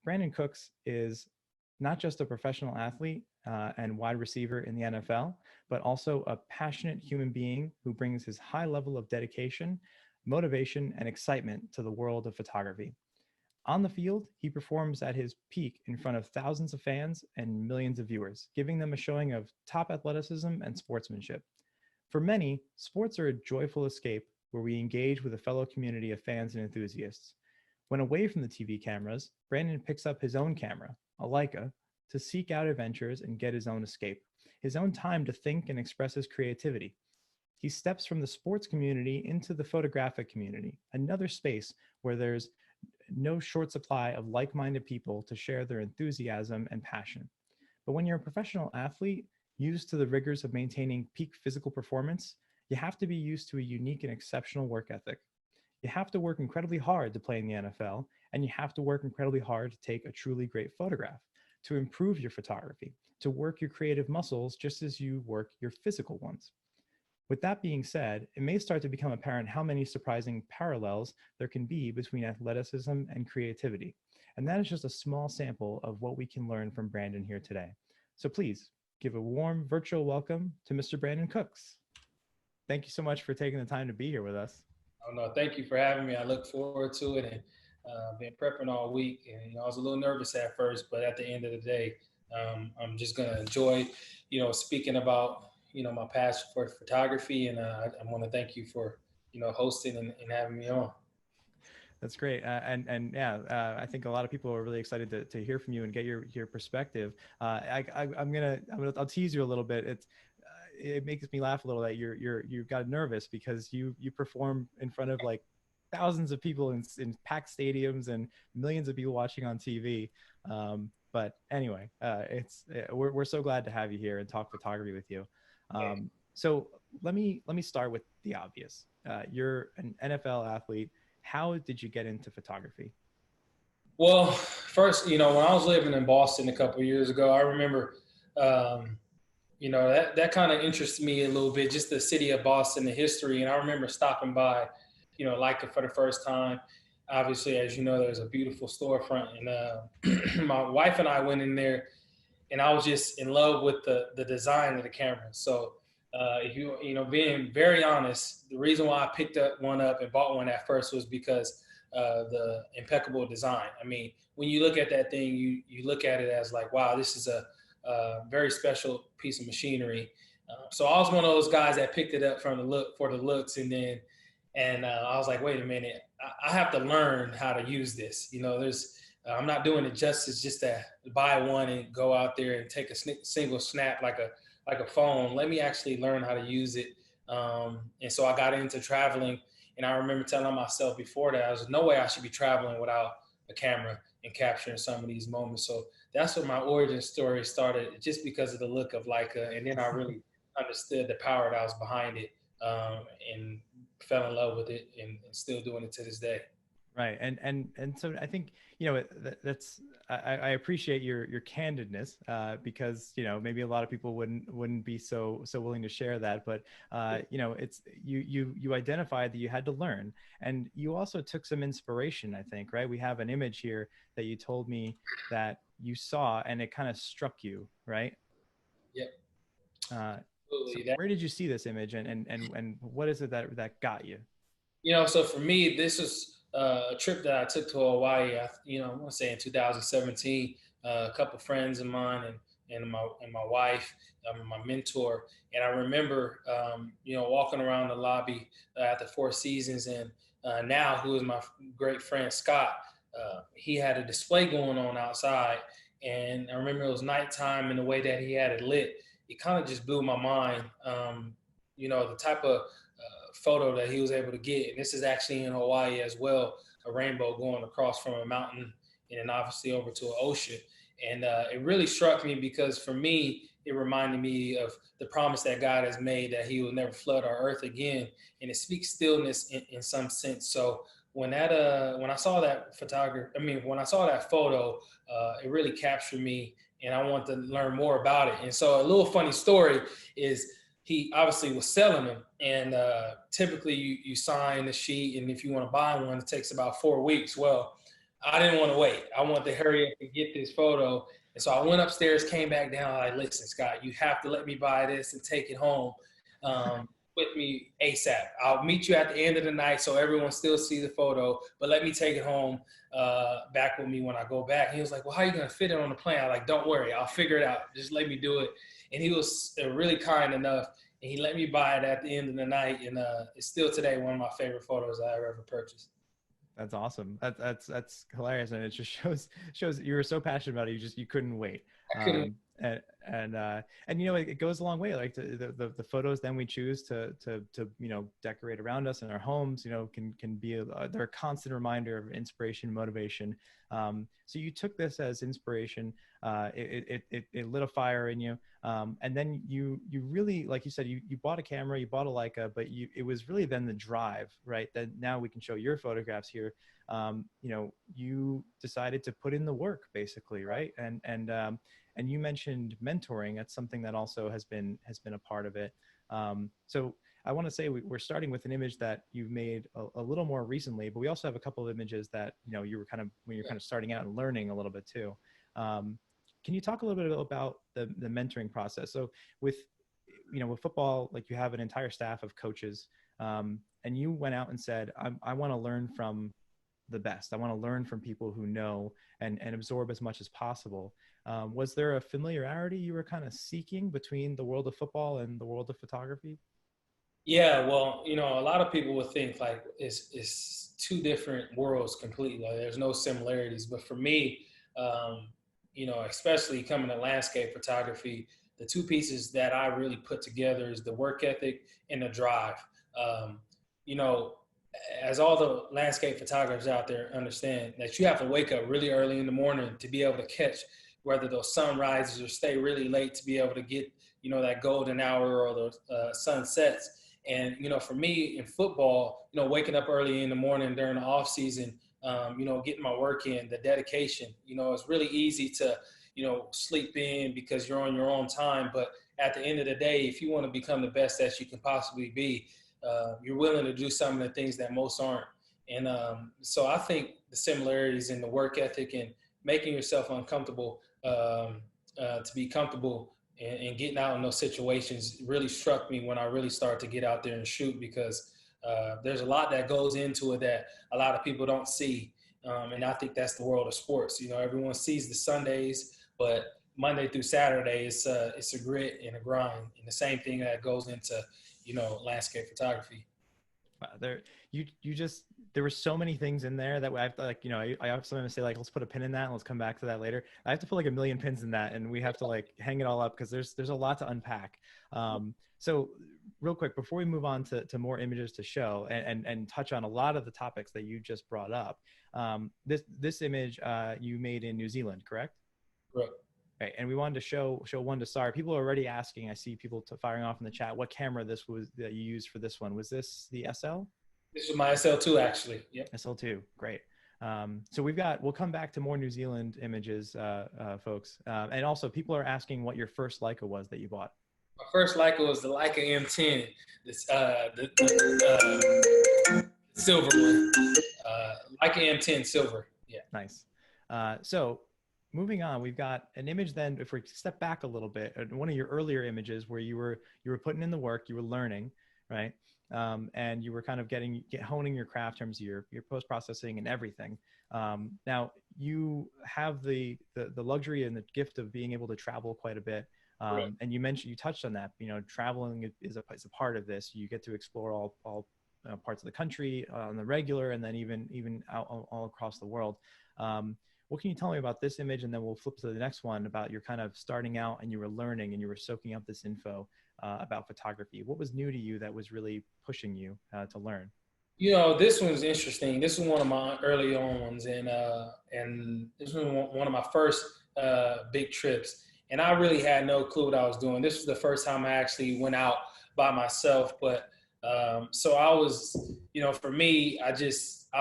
Brandin Cooks is not just a professional athlete and wide receiver in the NFL, but also a passionate human being who brings his high level of dedication, motivation, and excitement to the world of photography. On the field, he performs at his peak in front of thousands of fans and millions of viewers, giving them a showing of top athleticism and sportsmanship. For many, sports are a joyful escape where we engage with a fellow community of fans and enthusiasts. When away from the TV cameras, Brandin picks up his own camera, a Leica, to seek out adventures and get his own escape, his own time to think and express his creativity. He steps from the sports community into the photographic community, another space where there's no short supply of like minded people to share their enthusiasm and passion. But when you're a professional athlete, used to the rigors of maintaining peak physical performance, you have to be used to a unique and exceptional work ethic. You have to work incredibly hard to play in the NFL, and you have to work incredibly hard to take a truly great photograph, to improve your photography, to work your creative muscles just as you work your physical ones. With that being said, it may start to become apparent how many surprising parallels there can be between athleticism and creativity. And that is just a small sample of what we can learn from Brandin here today. So please give a warm virtual welcome to Mr. Brandin Cooks. Thank you so much for taking the time to be here with us. Oh, no, thank you for having me. I look forward to it, and been prepping all week. And I was a little nervous at first, but at the end of the day, I'm just gonna enjoy, speaking about my passion for photography, and I want to thank you for hosting and having me on. That's great, and yeah, I think a lot of people are really excited to hear from you and get your perspective. I'll tease you a little bit. It makes me laugh a little that you got nervous because you perform in front of like thousands of people in packed stadiums and millions of people watching on TV. But anyway, we're so glad to have you here and talk photography with you. So let me start with the obvious. You're an NFL athlete. How did you get into photography? Well, first, when I was living in Boston a couple of years ago, I remember, that kind of interested me a little bit, just the city of Boston, the history. And I remember stopping by, Leica for the first time. Obviously, as you know, there's a beautiful storefront, and my wife and I went in there, and I was just in love with the design of the camera. So, if being very honest, the reason why I picked up one up and bought one at first was because the impeccable design. I mean, when you look at that thing, you look at it as like, wow, this is a very special piece of machinery. So I was one of those guys that picked it up for the looks, and I was like, wait a minute, I have to learn how to use this. I'm not doing it justice just to buy one and go out there and take a single snap like a phone. Let me actually learn how to use it. And so I got into traveling, and I remember telling myself before that, there's no way I should be traveling without a camera and capturing some of these moments. So that's what my origin story started, just because of the look of Leica. And then I really understood the power that was behind it, and fell in love with it, and still doing it to this day. Right, and so I think that's I appreciate your candidness, because maybe a lot of people wouldn't be so willing to share that, but it's you identified that you had to learn, and you also took some inspiration. I think, right? We have an image here that you told me that you saw, and it kind of struck you, right? Yep. So Absolutely. where did you see this image, and what is it that got you? So for me, this was a trip that I took to Hawaii. I want to say in 2017. A couple friends of mine and my wife, my mentor, and I remember, walking around the lobby at the Four Seasons, and now who is my great friend Scott. He had a display going on outside, and I remember it was nighttime, and the way that he had it lit, it kind of just blew my mind. The type of photo that he was able to get. And this is actually in Hawaii as well, a rainbow going across from a mountain and then obviously over to an ocean. And it really struck me because for me, it reminded me of the promise that God has made that he will never flood our earth again. And it speaks stillness in some sense. So when I saw that when I saw that photo, it really captured me, and I wanted to learn more about it. And so a little funny story is, he obviously was selling them, and typically you sign the sheet, and if you want to buy one, it takes about 4 weeks. Well, I didn't want to wait. I wanted to hurry up and get this photo. And so I went upstairs, came back down, like, listen, Scott, you have to let me buy this and take it home with me ASAP. I'll meet you at the end of the night so everyone still see the photo, but let me take it home back with me when I go back. And he was like, well, how are you going to fit it on the plane? I'm like, don't worry, I'll figure it out. Just let me do it. And he was really kind enough, and he let me buy it at the end of the night. And it's still today one of my favorite photos I ever purchased. That's awesome. That's hilarious, and it just shows you were so passionate about it. You couldn't wait. I couldn't. And it goes a long way. Like the photos then we choose to decorate around us in our homes. Can be they're a constant reminder of inspiration, motivation. So you took this as inspiration. It lit a fire in you. And then you really, like you said, you bought a camera, you bought a Leica, but it was really then the drive, right? That now we can show your photographs here. You decided to put in the work, basically, right? And you mentioned mentoring. That's something that also has been a part of it. So I want to say we're starting with an image that you've made a little more recently, but we also have a couple of images that you were when you're kind of starting out and learning a little bit too. Can you talk a little bit about the mentoring process? So with football, like you have an entire staff of coaches, and you went out and said, I want to learn from the best. I want to learn from people who know and absorb as much as possible. Was there a familiarity you were kind of seeking between the world of football and the world of photography? Yeah, well, a lot of people would think like it's two different worlds completely. Like, there's no similarities. But for me, especially coming to landscape photography, the two pieces that I really put together is the work ethic and the drive. Um, you know, as all the landscape photographers out there understand that you have to wake up really early in the morning to be able to catch whether those sunrises or stay really late to be able to get, that golden hour or those sunsets. And, for me in football, waking up early in the morning during the off season, getting my work in, the dedication, it's really easy to, sleep in because you're on your own time. But at the end of the day, if you want to become the best that you can possibly be, you're willing to do some of the things that most aren't. And so I think the similarities in the work ethic and making yourself uncomfortable to be comfortable and getting out in those situations really struck me when I really started to get out there and shoot, because there's a lot that goes into it that a lot of people don't see. And I think that's the world of sports. Everyone sees the Sundays, but Monday through Saturday, it's a grit and a grind. And the same thing that goes into, landscape photography. There were so many things in there that I have to I have something to say, like, let's put a pin in that and let's come back to that later. I have to put like a million pins in that, and we have to hang it all up because there's a lot to unpack. So real quick, before we move on to more images to show and touch on a lot of the topics that you just brought up, this image you made in New Zealand, correct? Correct. Right, and we wanted to show one to SAR. People are already asking. I see people firing off in the chat. What camera this was that you used for this one? Was this the SL? This was my SL2, actually. Yep. SL2, great. So we'll come back to more New Zealand images, folks. And also, people are asking what your first Leica was that you bought. My first Leica was the Leica M10, the silver one. Leica M10 silver. Yeah. Nice. So moving on, we've got an image then, if we step back a little bit, one of your earlier images where you were putting in the work, you were learning, right? And you were kind of honing your craft in terms of your post-processing and everything. Now you have the luxury and the gift of being able to travel quite a bit. Right. And you touched on that, traveling is a part of this. You get to explore all parts of the country on the regular, and then even out all across the world. What can you tell me about this image? And then we'll flip to the next one about your kind of starting out and you were learning and you were soaking up this info about photography. What was new to you that was really pushing you to learn? This one's interesting. This was one of my early on ones, and this was one of my first big trips. And I really had no clue what I was doing. This was the first time I actually went out by myself. But so I was, for me, I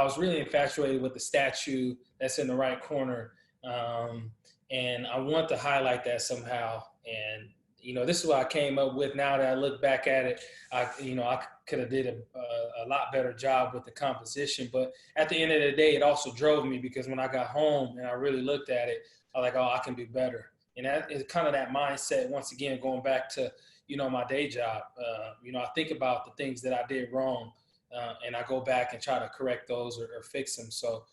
was really infatuated with the statue that's in the right corner. And I want to highlight that somehow. And this is what I came up with. Now that I look back at it, I could have did a lot better job with the composition. But at the end of the day, it also drove me, because when I got home and I really looked at it, I was like, oh, I can do better. And that is kind of that mindset. Once again, going back to my day job. I think about the things that I did wrong, and I go back and try to correct those, or fix them. So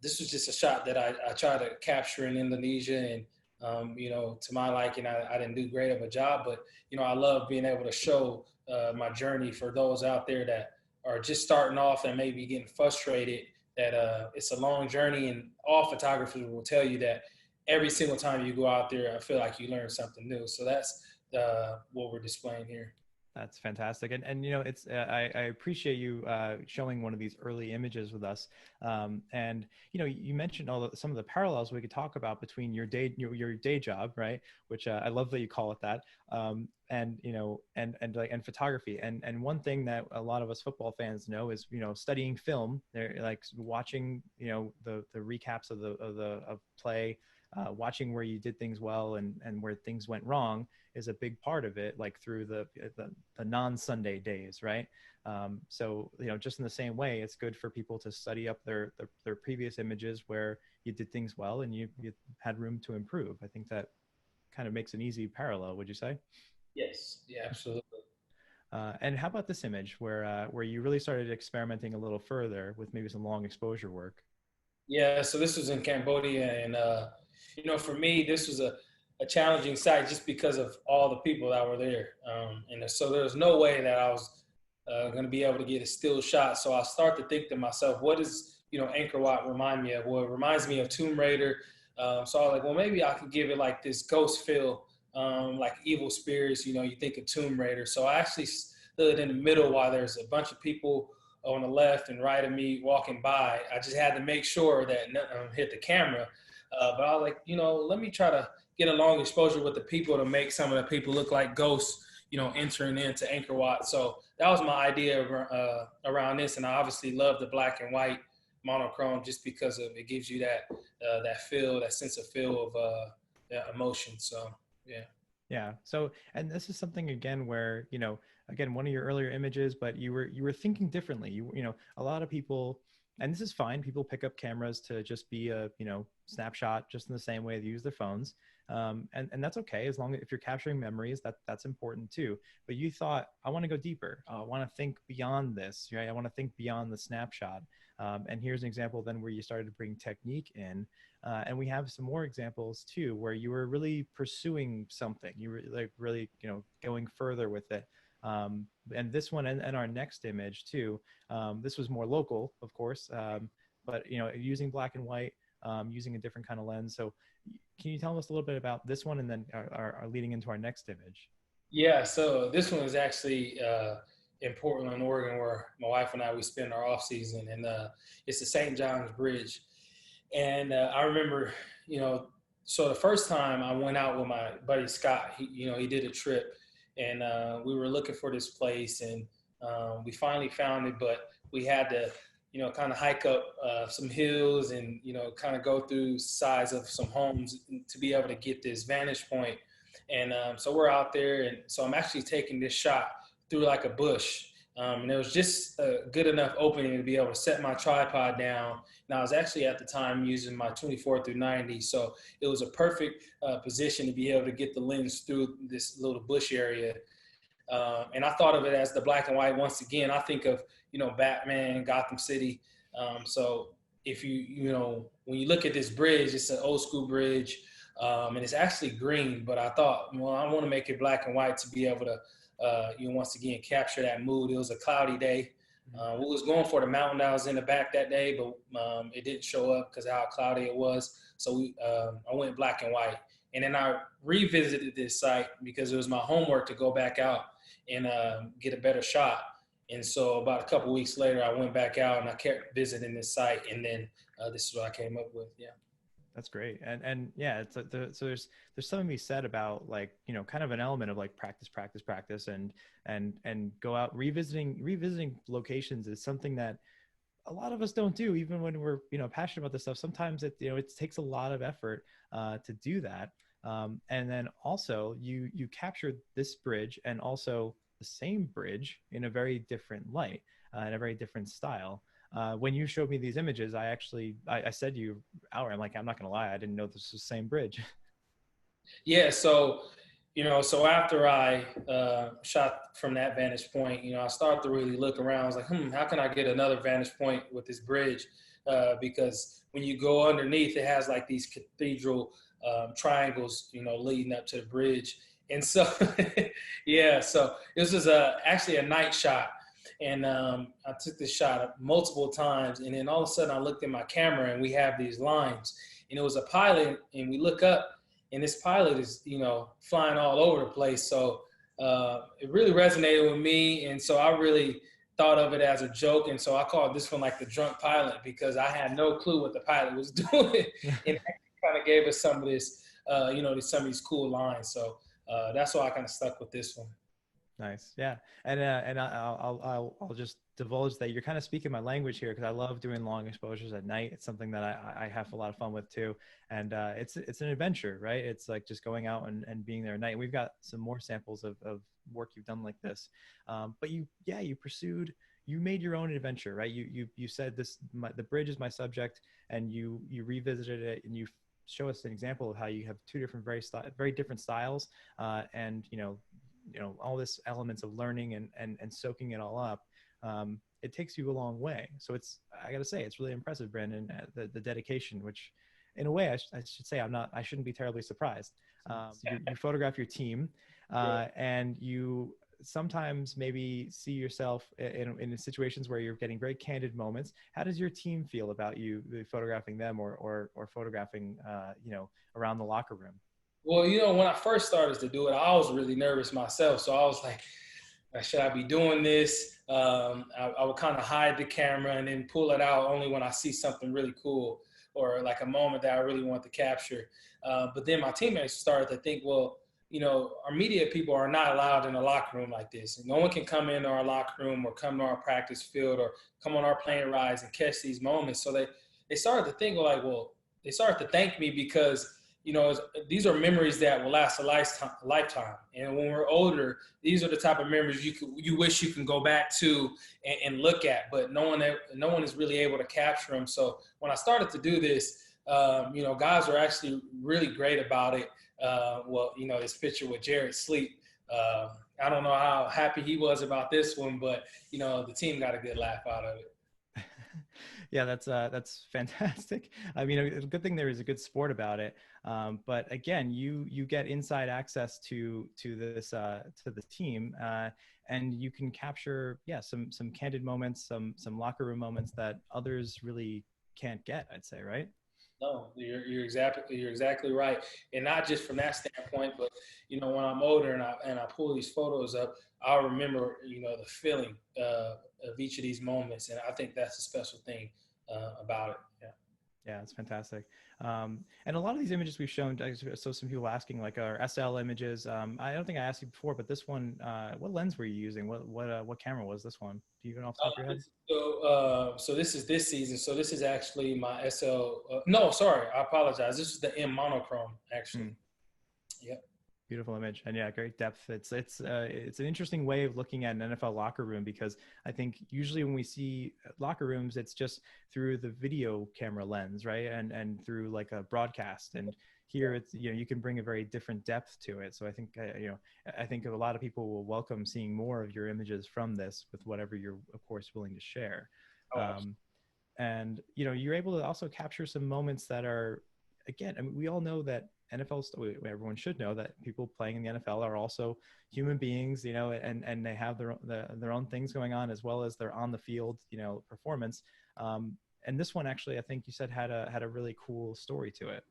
this was just a shot that I tried to capture in Indonesia, and to my liking, I didn't do great of a job, but I love being able to show my journey for those out there that are just starting off and maybe getting frustrated. That it's a long journey, and all photographers will tell you that every single time you go out there, I feel like you learn something new. So that's what we're displaying here. That's fantastic. And it's, I appreciate you showing one of these early images with us. And, you mentioned some of the parallels we could talk about between your day job, right? Which I love that you call it that. And, and photography. And one thing that a lot of us football fans know is, studying film. They're like watching, the recaps of play, watching where you did things well and where things went wrong is a big part of it, like through the non-Sunday days, right? So, just in the same way, it's good for people to study up their previous images where you did things well and you had room to improve. I think that kind of makes an easy parallel, would you say? Yes. Yeah, absolutely. And how about this image where you really started experimenting a little further with maybe some long exposure work? Yeah, so this was in Cambodia, and for me, this was a challenging site just because of all the people that were there, and so there was no way that I was going to be able to get a still shot. So I start to think to myself, what does Angkor Wat remind me of? Well, it reminds me of Tomb Raider. So I was like, well, maybe I could give it like this ghost feel, like evil spirits. You think of Tomb Raider. So I actually stood in the middle while there's a bunch of people on the left and right of me walking by. I just had to make sure that nothing hit the camera. But I was like, let me try to get a long exposure with the people to make some of the people look like ghosts, entering into Angkor Wat. So that was my idea around this. And I obviously love the black and white monochrome just because of it gives you that feel, that sense of feel of that emotion. So yeah. Yeah. So, and this is something again where, again, one of your earlier images, but you were thinking differently. A lot of people, and this is fine. People pick up cameras to just be a, snapshot, just in the same way they use their phones. And that's okay. As long as if you're capturing memories, that's important too. But you thought, I want to go deeper. I want to think beyond this, right? I want to think beyond the snapshot. And here's an example then where you started to bring technique in. And we have some more examples too, where you were really pursuing something. You were like really, going further with it. And this one and our next image too. This was more local, of course, but using black and white, using a different kind of lens. So, can you tell us a little bit about this one, and then our leading into our next image? Yeah, so this one is actually in Portland, Oregon, where my wife and I we spend our off season, and it's the St. John's Bridge. And I remember, so the first time I went out with my buddy Scott, he did a trip, and we were looking for this place, and we finally found it, but we had to, kind of hike up some hills and, kind of go through sides of some homes to be able to get this vantage point. And so we're out there, and so I'm actually taking this shot through like a bush. And it was just a good enough opening to be able to set my tripod down. And I was actually at the time using my 24 through 90. So it was a perfect position to be able to get the lens through this little bush area. And I thought of it as the black and white. Once again, I think of, Batman, Gotham City. So if when you look at this bridge, it's an old school bridge. And it's actually green, but I thought, well, I want to make it black and white to be able to, once again, capture that mood. It was a cloudy day. We was going for the mountain that was in the back that day, but it didn't show up because of how cloudy it was. So I went black and white. And then I revisited this site because it was my homework to go back out and get a better shot. And so about a couple weeks later, I went back out and I kept visiting this site. And then this is what I came up with. Yeah. That's great. And yeah, so there's something to be said about like, kind of an element of like practice and go out revisiting locations is something that a lot of us don't do, even when we're, passionate about this stuff. Sometimes it takes a lot of effort to do that. And then also you captured this bridge and also the same bridge in a very different light, in a very different style. When you showed me these images, I said to you, I'm like, I'm not gonna lie, I didn't know this was the same bridge. Yeah. So, so after I shot from that vantage point, I started to really look around. I was like, how can I get another vantage point with this bridge? Because when you go underneath, it has like these cathedral triangles, leading up to the bridge. And so, yeah, so this was actually a night shot. And I took this shot multiple times. And then all of a sudden I looked at my camera and we have these lines. And it was a pilot. And we look up and this pilot is, flying all over the place. So it really resonated with me. And so I really thought of it as a joke. And so I called this one like the drunk pilot because I had no clue what the pilot was doing. And it kind of gave us some of this, some of these cool lines. So that's why I kind of stuck with this one. Nice. Yeah. And I'll just divulge that you're kind of speaking my language here because I love doing long exposures at night. It's something that I have a lot of fun with too. And it's an adventure, right? It's like just going out and being there at night. We've got some more samples of work you've done like this. But you made your own adventure, right? You said the bridge is my subject, and you revisited it, and you show us an example of how you have two different very different styles, and all this elements of learning and soaking it all up. It takes you a long way. So I gotta say, it's really impressive, Brandin, the dedication, which in a way I should say I shouldn't be terribly surprised. You photograph your team, and you sometimes maybe see yourself in situations where you're getting very candid moments. How does your team feel about you photographing them or photographing, around the locker room? Well, when I first started to do it, I was really nervous myself. So I was like, should I be doing this? I would kind of hide the camera and then pull it out only when I see something really cool or like a moment that I really want to capture. But then my teammates started to think, well, our media people are not allowed in a locker room like this. No one can come into our locker room or come to our practice field or come on our plane rides and catch these moments. So they started to think like, well, they started to thank me because these are memories that will last a lifetime. And when we're older, these are the type of memories you wish you can go back to and look at, but no one is really able to capture them. So when I started to do this, guys are actually really great about it. This picture with Jared Sleep, I don't know how happy he was about this one, but the team got a good laugh out of it. Yeah, that's fantastic. I mean, a good thing there is a good sport about it. But again, you get inside access to the team, and you can capture some candid moments, some locker room moments that others really can't get, I'd say, right? No, you're exactly right, and not just from that standpoint, but when I'm older and I pull these photos up, I'll remember the feeling of each of these moments, and I think that's a special thing about it. Yeah. Yeah, it's fantastic. And a lot of these images we've shown, so some people asking like our SL images. I don't think I asked you before, but this one, what lens were you using? What camera was this one? Do you even off the top of your head? So this is this season. So this is actually my SL. No, sorry, I apologize. This is the M monochrome actually. Yep. Beautiful image, and yeah, great depth. It's an interesting way of looking at an NFL locker room because I think usually when we see locker rooms, it's just through the video camera lens, right, and through like a broadcast. And here, it's you can bring a very different depth to it. So I think I think a lot of people will welcome seeing more of your images from this with whatever you're of course willing to share. And you're able to also capture some moments that are, again, I mean, we all know that everyone should know that people playing in the NFL are also human beings, and they have their own things going on as well as their on the field, performance. And this one actually, I think you said had a really cool story to it.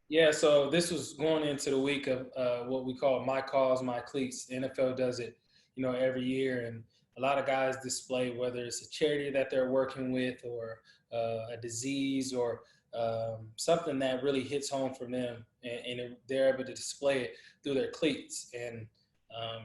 Yeah, so this was going into the week of what we call My Cause, My Cleats. The NFL does it, every year, and a lot of guys display whether it's a charity that they're working with or a disease or something that really hits home for them, and they're able to display it through their cleats. And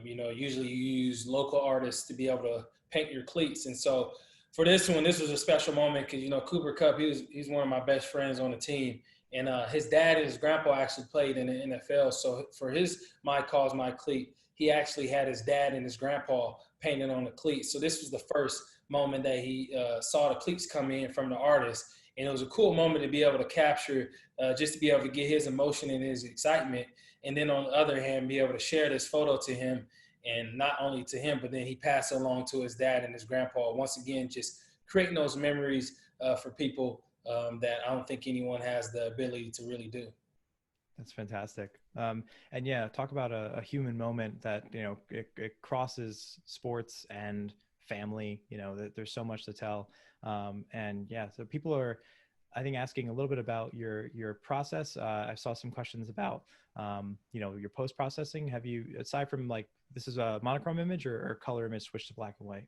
usually you use local artists to be able to paint your cleats. And so for this one, this was a special moment because Cooper Kupp, he's one of my best friends on the team, And his dad and his grandpa actually played in the NFL. So for his My Cause, My Cleat, he actually had his dad and his grandpa painted on the cleats. So this was the first moment that he saw the cleats come in from the artist. And it was a cool moment to be able to capture, just to be able to get his emotion and his excitement. And then on the other hand, be able to share this photo to him, and not only to him, but then he passed it along to his dad and his grandpa. Once again, just creating those memories for people that I don't think anyone has the ability to really do. That's fantastic. And yeah, talk about a human moment that, you know, it crosses sports and family, you know, that there's so much to tell. And yeah, so people are, I think, asking a little bit about your process. I saw some questions about, you know, your post processing. Have you, aside from like, this is a monochrome image or color image switched to black and white?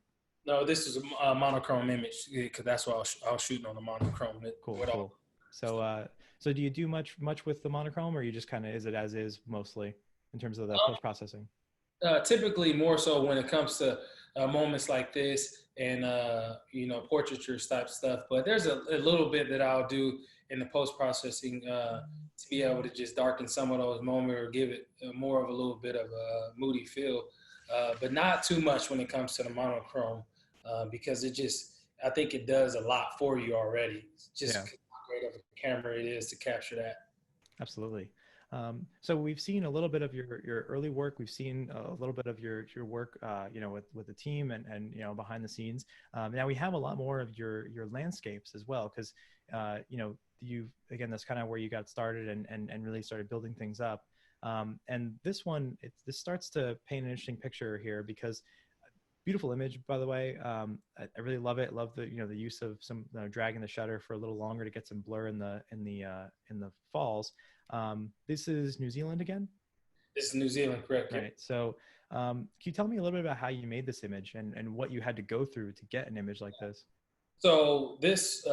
No, this is a monochrome image because that's what I was shooting on the monochrome. Cool, cool. So, so do you do much with the monochrome, or you just kind of, is it as is mostly in terms of the post processing? Typically, more so when it comes to moments like this and you know, portraiture type stuff. But there's a little bit that I'll do in the post processing to be able to just darken some of those moments or give it more of a little bit of a moody feel. But not too much when it comes to the monochrome because it just, I think it does a lot for you already. It's just Yeah. how great of a camera it is to capture that. Absolutely. So we've seen a little bit of your early work. We've seen a little bit of your work, you know, with the team and you know, behind the scenes. Now we have a lot more of your landscapes as well, because you know, you, again, that's kind of where you got started and really started building things up. And this one, this starts to paint an interesting picture here, because beautiful image, by the way. I really love it. Love the, you know, the use of some, you know, dragging the shutter for a little longer to get some blur in the falls. This is New Zealand again, This is New Zealand, correct? Yep. right? So can you tell me a little bit about how you made this image and what you had to go through to get an image like this? So this,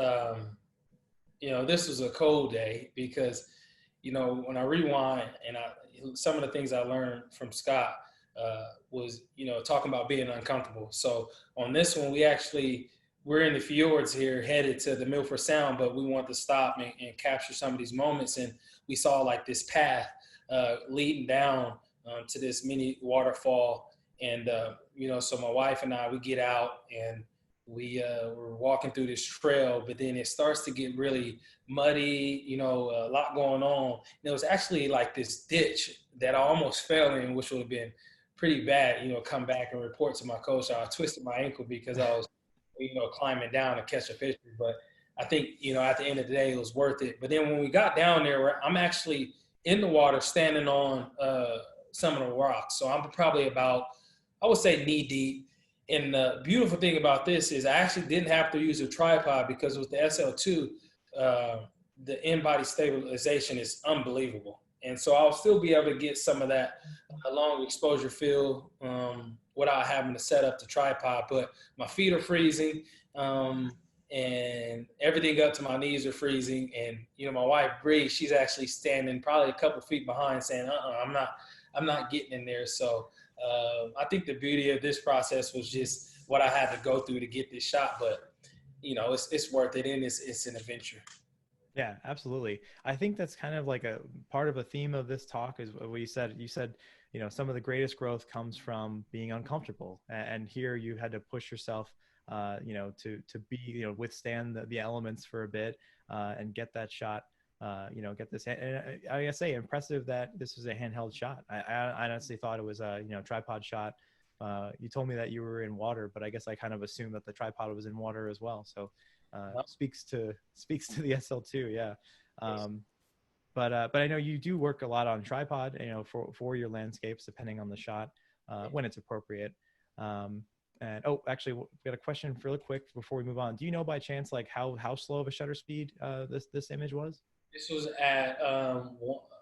you know, this was a cold day because, you know, when I rewind and some of the things I learned from Scott was, you know, talking about being uncomfortable. So on this one, we're in the fjords here, headed to the Milford Sound, but we want to stop and capture some of these moments. And we saw like this path leading down to this mini waterfall. And, you know, so my wife and I, we get out and we're walking through this trail, but then it starts to get really muddy, you know, a lot going on. And there was actually like this ditch that I almost fell in, which would have been pretty bad, you know, come back and report to my coach. I twisted my ankle because I was, you know, climbing down to catch a picture. But I think, you know, at the end of the day, it was worth it. But then when we got down there, I'm actually in the water standing on some of the rocks. So I'm probably about, I would say, knee deep. And the beautiful thing about this is I actually didn't have to use a tripod because with the SL2, the in-body stabilization is unbelievable. And so I'll still be able to get some of that long exposure feel without having to set up the tripod. But my feet are freezing and everything up to my knees are freezing. And, you know, my wife, Bree, she's actually standing probably a couple feet behind saying, I'm not getting in there. So I think the beauty of this process was just what I had to go through to get this shot, but you know, it's worth it, and it's an adventure. Yeah, absolutely. I think that's kind of like a part of a theme of this talk is what you said. You said, you know, some of the greatest growth comes from being uncomfortable, and here you had to push yourself, you know, to be, you know, withstand the elements for a bit, and get that shot. You know, get this. And I gotta say, impressive that this was a handheld shot. I honestly thought it was a, you know, tripod shot. You told me that you were in water, but I guess I kind of assumed that the tripod was in water as well. So speaks to the SL2, yeah. But I know you do work a lot on tripod, you know, for your landscapes, depending on the shot, when it's appropriate. And oh, actually, we've got a question really quick before we move on. Do you know by chance like how slow of a shutter speed this image was? This was at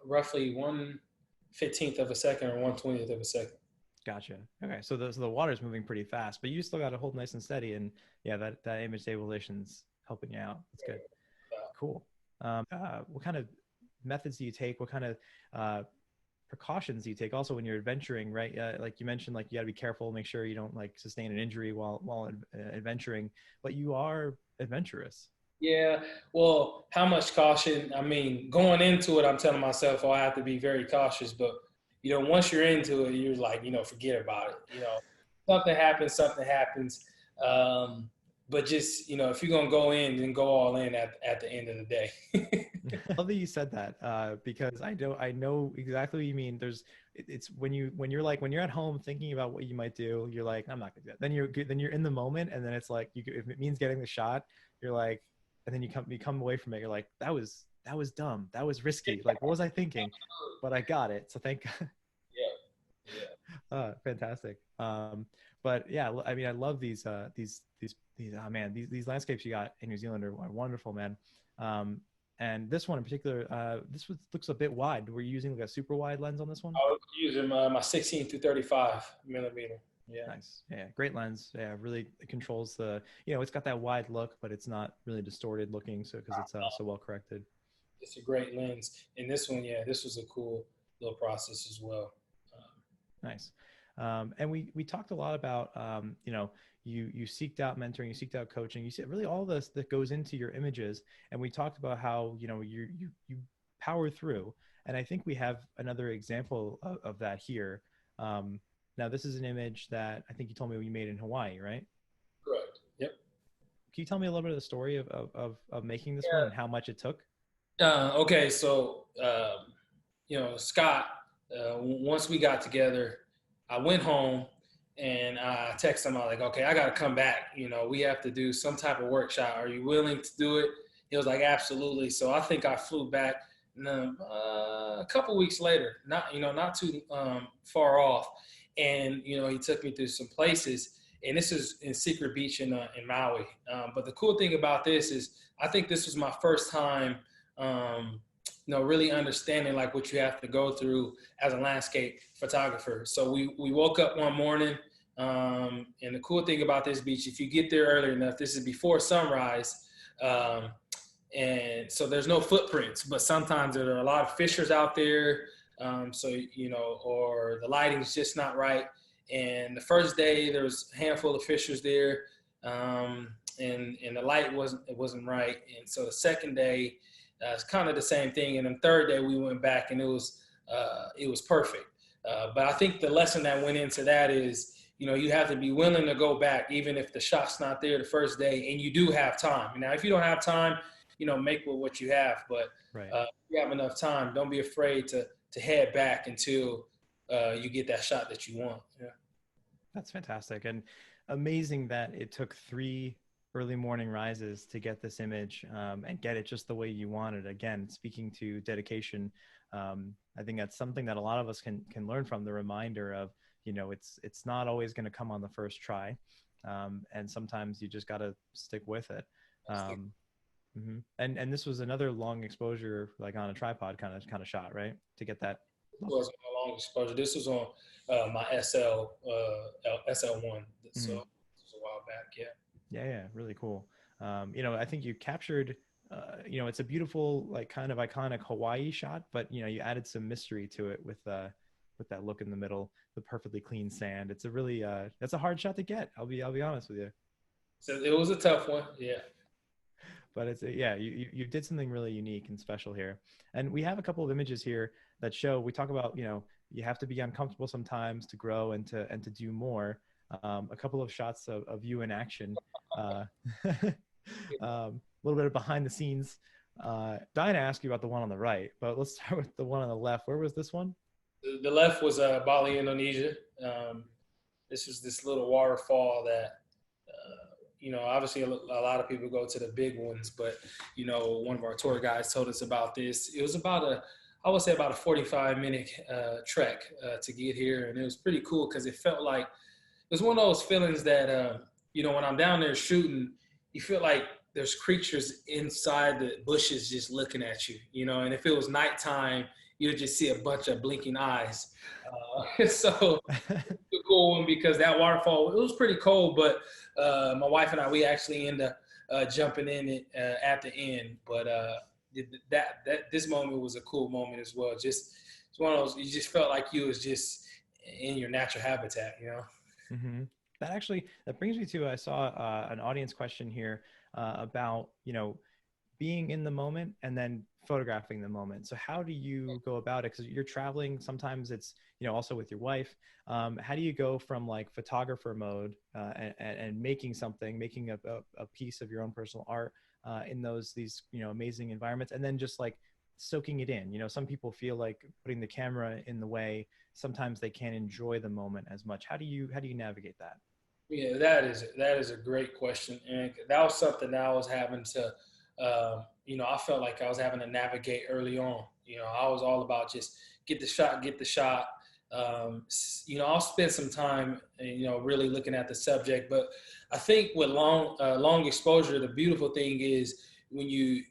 roughly 1/15th of a second or 1/20th of a second. Gotcha. Okay, so the water's moving pretty fast, but you still got to hold nice and steady, and yeah, that image stabilization's helping you out. That's good. Cool. What kind of methods do you take? What kind of precautions do you take? Also, when you're adventuring, right? Like you mentioned, like you got to be careful, make sure you don't like sustain an injury while adventuring. But you are adventurous. Yeah. Well, how much caution? I mean, going into it, I'm telling myself, oh, I have to be very cautious. But, once you're into it, you're like, forget about it. Something happens, something happens. Um, but just, if you're going to go in, then go all in at the end of the day. I love that you said that because I know exactly what you mean. It's when you're at home thinking about what you might do, you're like, I'm not gonna do that. Then you're in the moment, and then it's like if it means getting the shot, you're like, and then you come away from it, you're like, that was dumb, that was risky. Like, what was I thinking? But I got it, so thank God. Yeah. Yeah. Fantastic. But yeah, I mean, I love these. Oh man, these landscapes you got in New Zealand are wonderful, man. Um, and this one in particular, looks a bit wide. Were you using like a super wide lens on this one? I was using my 16 to 35 millimeter. Yeah. Nice. Yeah, great lens. Yeah, really controls it's got that wide look, but it's not really distorted looking. So because it's so well corrected. It's a great lens. And this one, yeah, this was a cool little process as well. Nice. And we talked a lot about you seeked out mentoring, you seeked out coaching, you said really all this that goes into your images, and we talked about how you power through. And I think we have another example of that here. Now this is an image that I think you told me you made in Hawaii, right? Correct. Yep. Can you tell me a little bit of the story of making this one and how much it took? Okay, so Scott, once we got together, I went home and I texted him. I was like, okay, I got to come back. We have to do some type of workshop. Are you willing to do it? He was like, absolutely. So I think I flew back a couple weeks later, not too far off, and he took me through some places. And this is in Secret Beach in Maui. But the cool thing about this is, I think this was my first time really understanding like what you have to go through as a landscape photographer. So we woke up one morning, and the cool thing about this beach, if you get there early enough, this is before sunrise, and so there's no footprints, but sometimes there are a lot of fishers out there, or the lighting's just not right. And the first day there was a handful of fishers there, and the light wasn't right. And so the second day, it's kind of the same thing. And then third day we went back and it was perfect. But I think the lesson that went into that is, you have to be willing to go back, even if the shot's not there the first day and you do have time. Now, if you don't have time, make with what you have. But Right. If you have enough time, don't be afraid to head back until you get that shot that you want. Yeah. That's fantastic and amazing that it took 3 early morning rises to get this image and get it just the way you wanted. Again, speaking to dedication, I think that's something that a lot of us can learn from. The reminder of it's not always going to come on the first try, and sometimes you just got to stick with it. And this was another long exposure, like on a tripod kind of shot, right? To get that. Was my long exposure. This was on my SL1, so it was a while back. Yeah, really cool. I think you captured, it's a beautiful, like kind of iconic Hawaii shot, but you added some mystery to it with that look in the middle, the perfectly clean sand. It's a really, that's a hard shot to get. I'll be honest with you. So it was a tough one. Yeah. But you did something really unique and special here. And we have a couple of images here that show, we talk about, you have to be uncomfortable sometimes to grow and to do more. A couple of shots of you in action, a little bit of behind the scenes. Dying to ask you about the one on the right, but let's start with the one on the left. Where was this one? The left was Bali, Indonesia. This is this little waterfall that, obviously a lot of people go to the big ones, but, one of our tour guides told us about this. It was I would say about a 45-minute trek to get here. And it was pretty cool because it felt like, it was one of those feelings that, when I'm down there shooting, you feel like there's creatures inside the bushes just looking at you, and if it was nighttime, you'd just see a bunch of blinking eyes. So it's a cool one because that waterfall, it was pretty cold, but my wife and I, we actually ended up jumping in it at the end. But this moment was a cool moment as well. Just, it's one of those, you just felt like you was just in your natural habitat, Mm-hmm. That brings me to, I saw an audience question here. about, being in the moment and then photographing the moment. So how do you go about it? Because you're traveling, sometimes it's, also with your wife. How do you go from like photographer mode and making something, making a piece of your own personal art in these amazing environments, and then just like soaking it in? Some people feel like putting the camera in the way, sometimes they can't enjoy the moment as much. How do you navigate that? Yeah, that is a great question, and that was something that I was having to, I felt like I was having to navigate early on. I was all about just get the shot, get the shot. I'll spend some time, really looking at the subject. But I think with long exposure, the beautiful thing is when you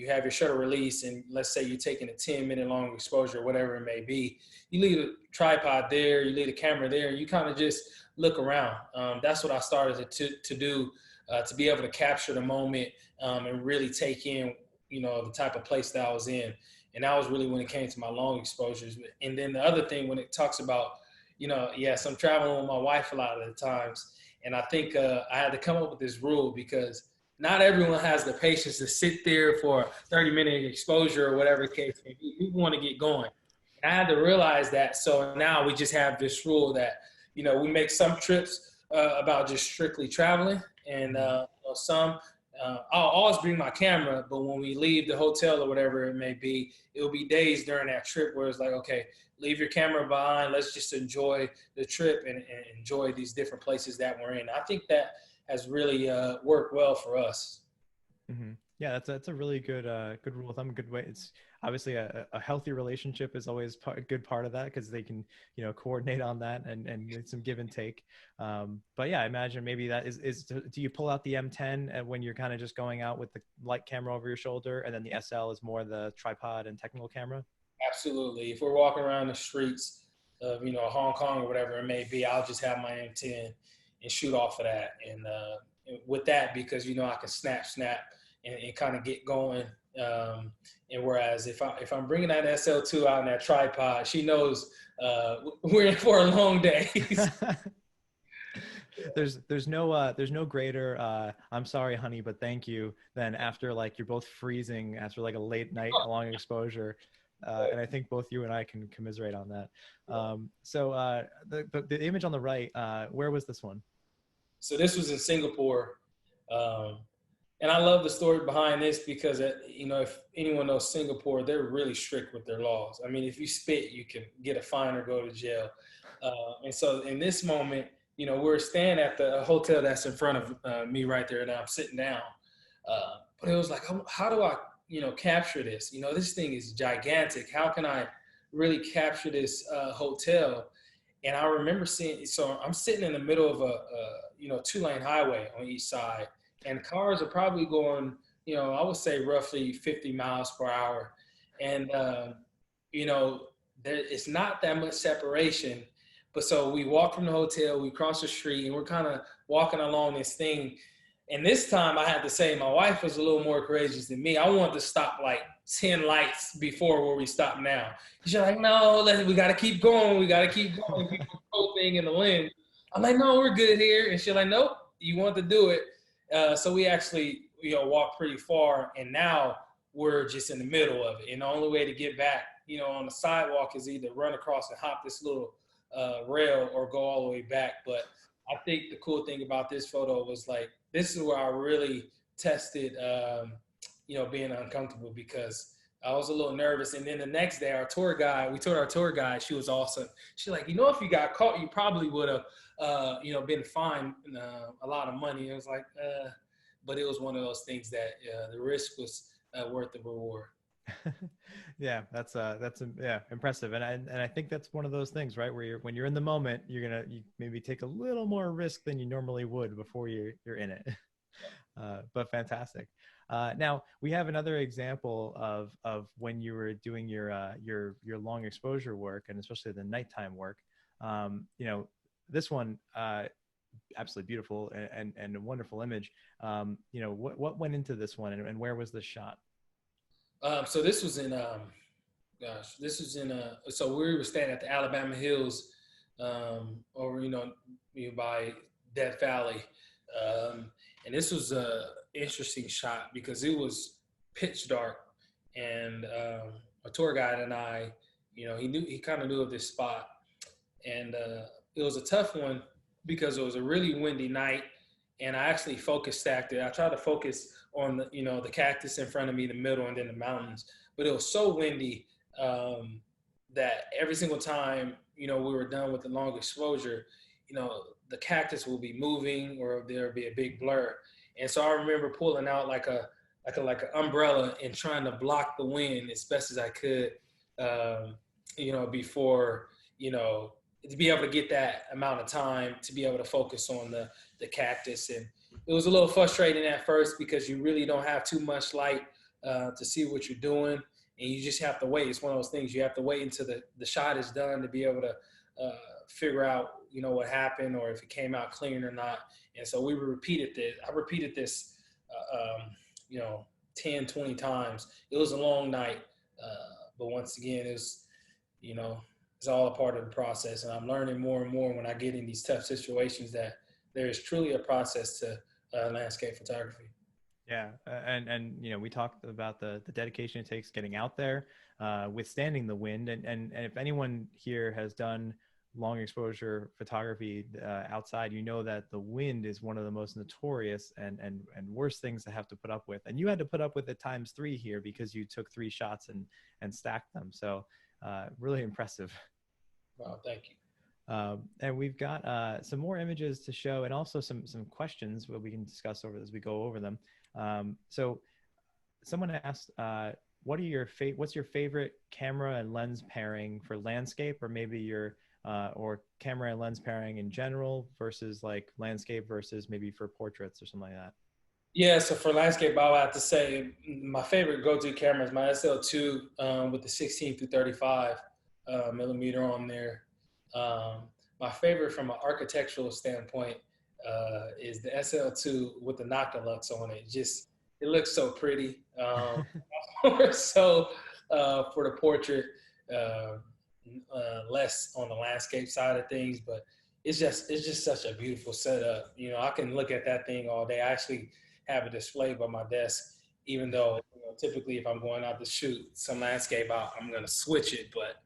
have your shutter release, and let's say you're taking a 10-minute long exposure, whatever it may be, you leave a tripod there, you leave the camera there, and you kind of just look around. That's what I started to do, to be able to capture the moment, and really take in, the type of place that I was in. And that was really when it came to my long exposures. And then the other thing, when it talks about, yes, I'm traveling with my wife a lot of the times. And I think I had to come up with this rule, because not everyone has the patience to sit there for a 30-minute exposure or whatever the case may be. People want to get going. And I had to realize that. So now we just have this rule that, we make some trips about just strictly traveling, and some I'll always bring my camera, but when we leave the hotel or whatever it may be, it'll be days during that trip where it's like, okay, leave your camera behind. Let's just enjoy the trip and enjoy these different places that we're in. I think that has really worked well for us. Mm-hmm. Yeah, that's a really good rule of thumb, good way. It's obviously a healthy relationship is always a good part of that, because they can coordinate on that and some give and take. But yeah, I imagine maybe that do you pull out the M10 when you're kind of just going out with the light camera over your shoulder, and then the SL is more the tripod and technical camera? Absolutely. If we're walking around the streets of, Hong Kong or whatever it may be, I'll just have my M10 and shoot off of that. And with that, because I can snap and kind of get going. And whereas if I'm bringing that SL2 out in that tripod, she knows we're in for a long day. There's no greater I'm sorry honey but thank you than after like you're both freezing after like a late night long exposure, and I think both you and I can commiserate on that. The image on the right, where was this one? So this was in Singapore. And I love the story behind this, because, if anyone knows Singapore, they're really strict with their laws. I mean, if you spit, you can get a fine or go to jail. And so in this moment, we're staying at the hotel that's in front of me right there, and I'm sitting down. But it was like, how do I, capture this? This thing is gigantic. How can I really capture this hotel? And I remember so I'm sitting in the middle of a 2-lane highway on each side, and cars are probably going, I would say roughly 50 miles per hour. And, it's not that much separation. But so we walk from the hotel, we cross the street, and we're kind of walking along this thing. And this time I had to say, my wife was a little more courageous than me. I wanted to stop like 10 lights before where we stop now. She's like, no, we got to keep going. We got to keep going. Keep the whole thing in the lens. I'm like, no, we're good here. And she's like, nope, you want to do it. So we actually, walked pretty far, and now we're just in the middle of it. And the only way to get back, on the sidewalk is either run across and hop this little rail or go all the way back. But I think the cool thing about this photo was like, this is where I really tested, being uncomfortable, because I was a little nervous. And then the next day, we told our tour guide, she was awesome. She's like, if you got caught, you probably would have, been fined a lot of money. It was like, but it was one of those things that the risk was worth the reward. Yeah, that's yeah, impressive. And I think that's one of those things, right, where when you're in the moment, you maybe take a little more risk than you normally would before you're in it. But fantastic. Now we have another example of when you were doing your long exposure work, and especially the nighttime work. This one, absolutely beautiful and a wonderful image. What went into this one, and where was this shot? So this was in, so we were staying at the Alabama Hills, over, by Death Valley. And this was, interesting shot because it was pitch dark, and a tour guide and I, he kind of knew of this spot, and it was a tough one because it was a really windy night, and I actually focus stacked it. I tried to focus on the cactus in front of me, the middle, and then the mountains, but it was so windy that every single time we were done with the long exposure, the cactus will be moving or there'll be a big blur, and so I remember pulling out like an umbrella and trying to block the wind as best as I could, before to be able to get that amount of time to be able to focus on the cactus. And it was a little frustrating at first because you really don't have too much light to see what you're doing, and you just have to wait. It's one of those things you have to wait until the shot is done to be able to figure out what happened or if it came out clean or not. And so I repeated this 10, 20 times. It was a long night, but once again, it's all a part of the process. And I'm learning more and more when I get in these tough situations that there is truly a process to landscape photography. Yeah, and we talked about the dedication it takes getting out there, withstanding the wind, and if anyone here has done long exposure photography outside, that the wind is one of the most notorious and worst things to have to put up with. And you had to put up with it times 3 here because you took 3 shots and stacked them. So really impressive. Wow, thank you. And we've got some more images to show, and also some questions that we can discuss as we go over them. So someone asked, what's your favorite camera and lens pairing for landscape, or maybe your or camera and lens pairing in general versus like landscape versus maybe for portraits or something like that? Yeah, so for landscape, I would have to say my favorite go-to camera is my SL2 with the 16 through 35 millimeter on there. My favorite from an architectural standpoint is the SL2 with the Noctilux on it. It looks so pretty. So for the portrait, less on the landscape side of things, but it's just such a beautiful setup. I can look at that thing all day. I actually have a display by my desk, even though typically if I'm going out to shoot some landscape out, I'm going to switch it. But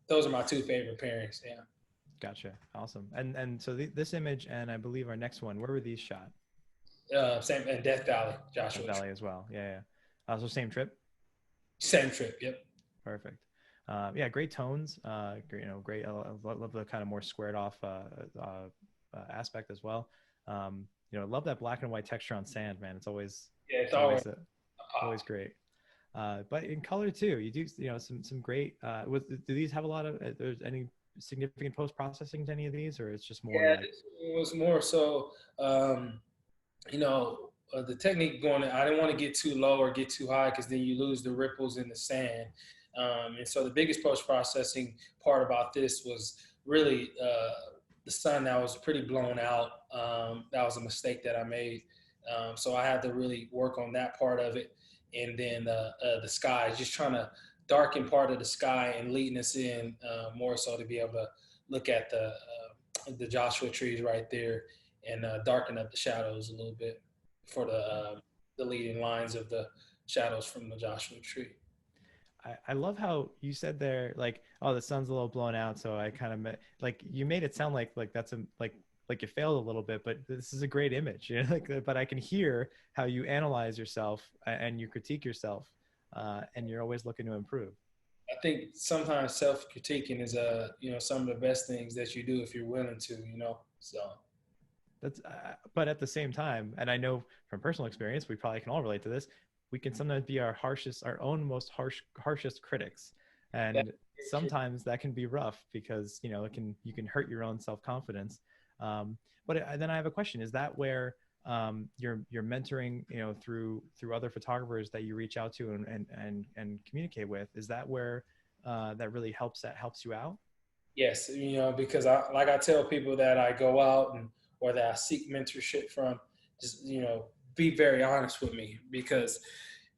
those are my 2 favorite pairings. Yeah. Gotcha. Awesome. And so this image and I believe our next one, where were these shot? Same in Death Valley, Joshua. Death Valley as well. Yeah. So same trip? Same trip. Yep. Perfect. Yeah, great tones. Great. I love the kind of more squared off aspect as well. Love that black and white texture on sand, man. It's always always great. But in color too, you do some great. Do these have a lot of? There's any significant post processing to any of these, or it's just more? Yeah, it was more so. The technique I didn't want to get too low or get too high because then you lose the ripples in the sand. And so the biggest post-processing part about this was really the sun that was pretty blown out. That was a mistake that I made. So I had to really work on that part of it. And then the sky, just trying to darken part of the sky and leading us in more so to be able to look at the Joshua trees right there and darken up the shadows a little bit for the leading lines of the shadows from the Joshua tree. I love how you said there, like, oh, the sun's a little blown out. So I kind of you made it sound like that's like you failed a little bit, but this is a great image. But I can hear how you analyze yourself and you critique yourself, and you're always looking to improve. I think sometimes self-critiquing is some of the best things that you do if you're willing to, so. That's, but at the same time, and I know from personal experience, we probably can all relate to this. We can sometimes be our own most harshest critics, and sometimes that can be rough because you can hurt your own self-confidence. But then I have a question: is that where you're mentoring, through other photographers that you reach out to and communicate with? Is that where that really helps you out? Yes, because I tell people that I go out or that I seek mentorship from, just be very honest with me, because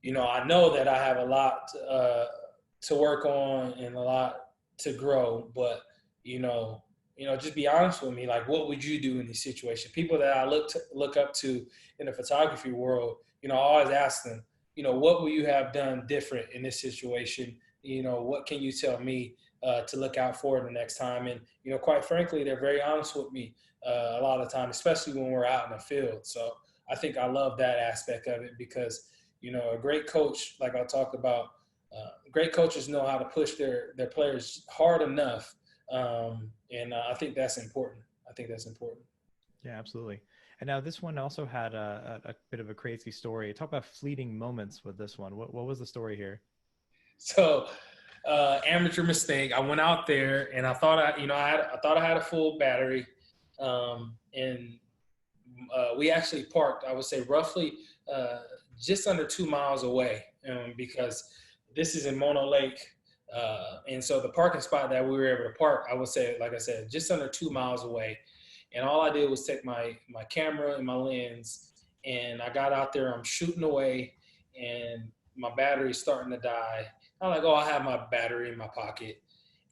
I know that I have a lot to work on and a lot to grow, but just be honest with me. Like, what would you do in this situation? People that I look up to in the photography world, I always ask them, what would you have done different in this situation? What can you tell me to look out for the next time? And quite frankly, they're very honest with me a lot of the time, especially when we're out in the field. So I think I love that aspect of it because a great coach, like I talked about, great coaches know how to push their players hard enough, and I think that's important. I think that's important. Yeah, absolutely. And now this one also had a bit of a crazy story. Talk about fleeting moments with this one. What was the story here? So, amateur mistake. I went out there and I thought I thought I had a full battery, and we actually parked. I would say roughly just under 2 miles away, because this is in Mono Lake. And so the parking spot that we were able to park, I would say, like I said, just under 2 miles away. And all I did was take my camera and my lens, and I got out there. I'm shooting away, and my battery's starting to die. I'm like, oh, I have my battery in my pocket,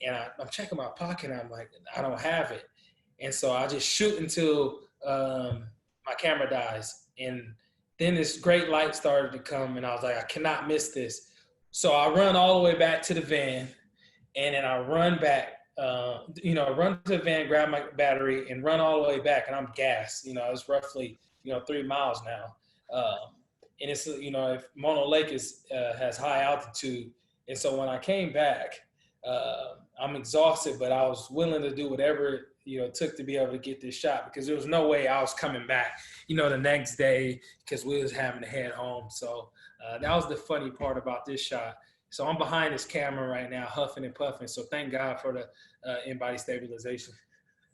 and I'm checking my pocket. And I'm like, I don't have it, and so I just shoot until my camera dies, and then this great light started to come, and I was like, I cannot miss this. So I run all the way back to the van, and then I run back, run to the van, grab my battery, and run all the way back. And I'm gassed. It's roughly 3 miles now, and it's if Mono Lake has high altitude, and so when I came back, I'm exhausted, but I was willing to do whatever it took to be able to get this shot because there was no way I was coming back, the next day because we was having to head home. So that was the funny part about this shot. So I'm behind this camera right now, huffing and puffing. So thank God for the in-body stabilization.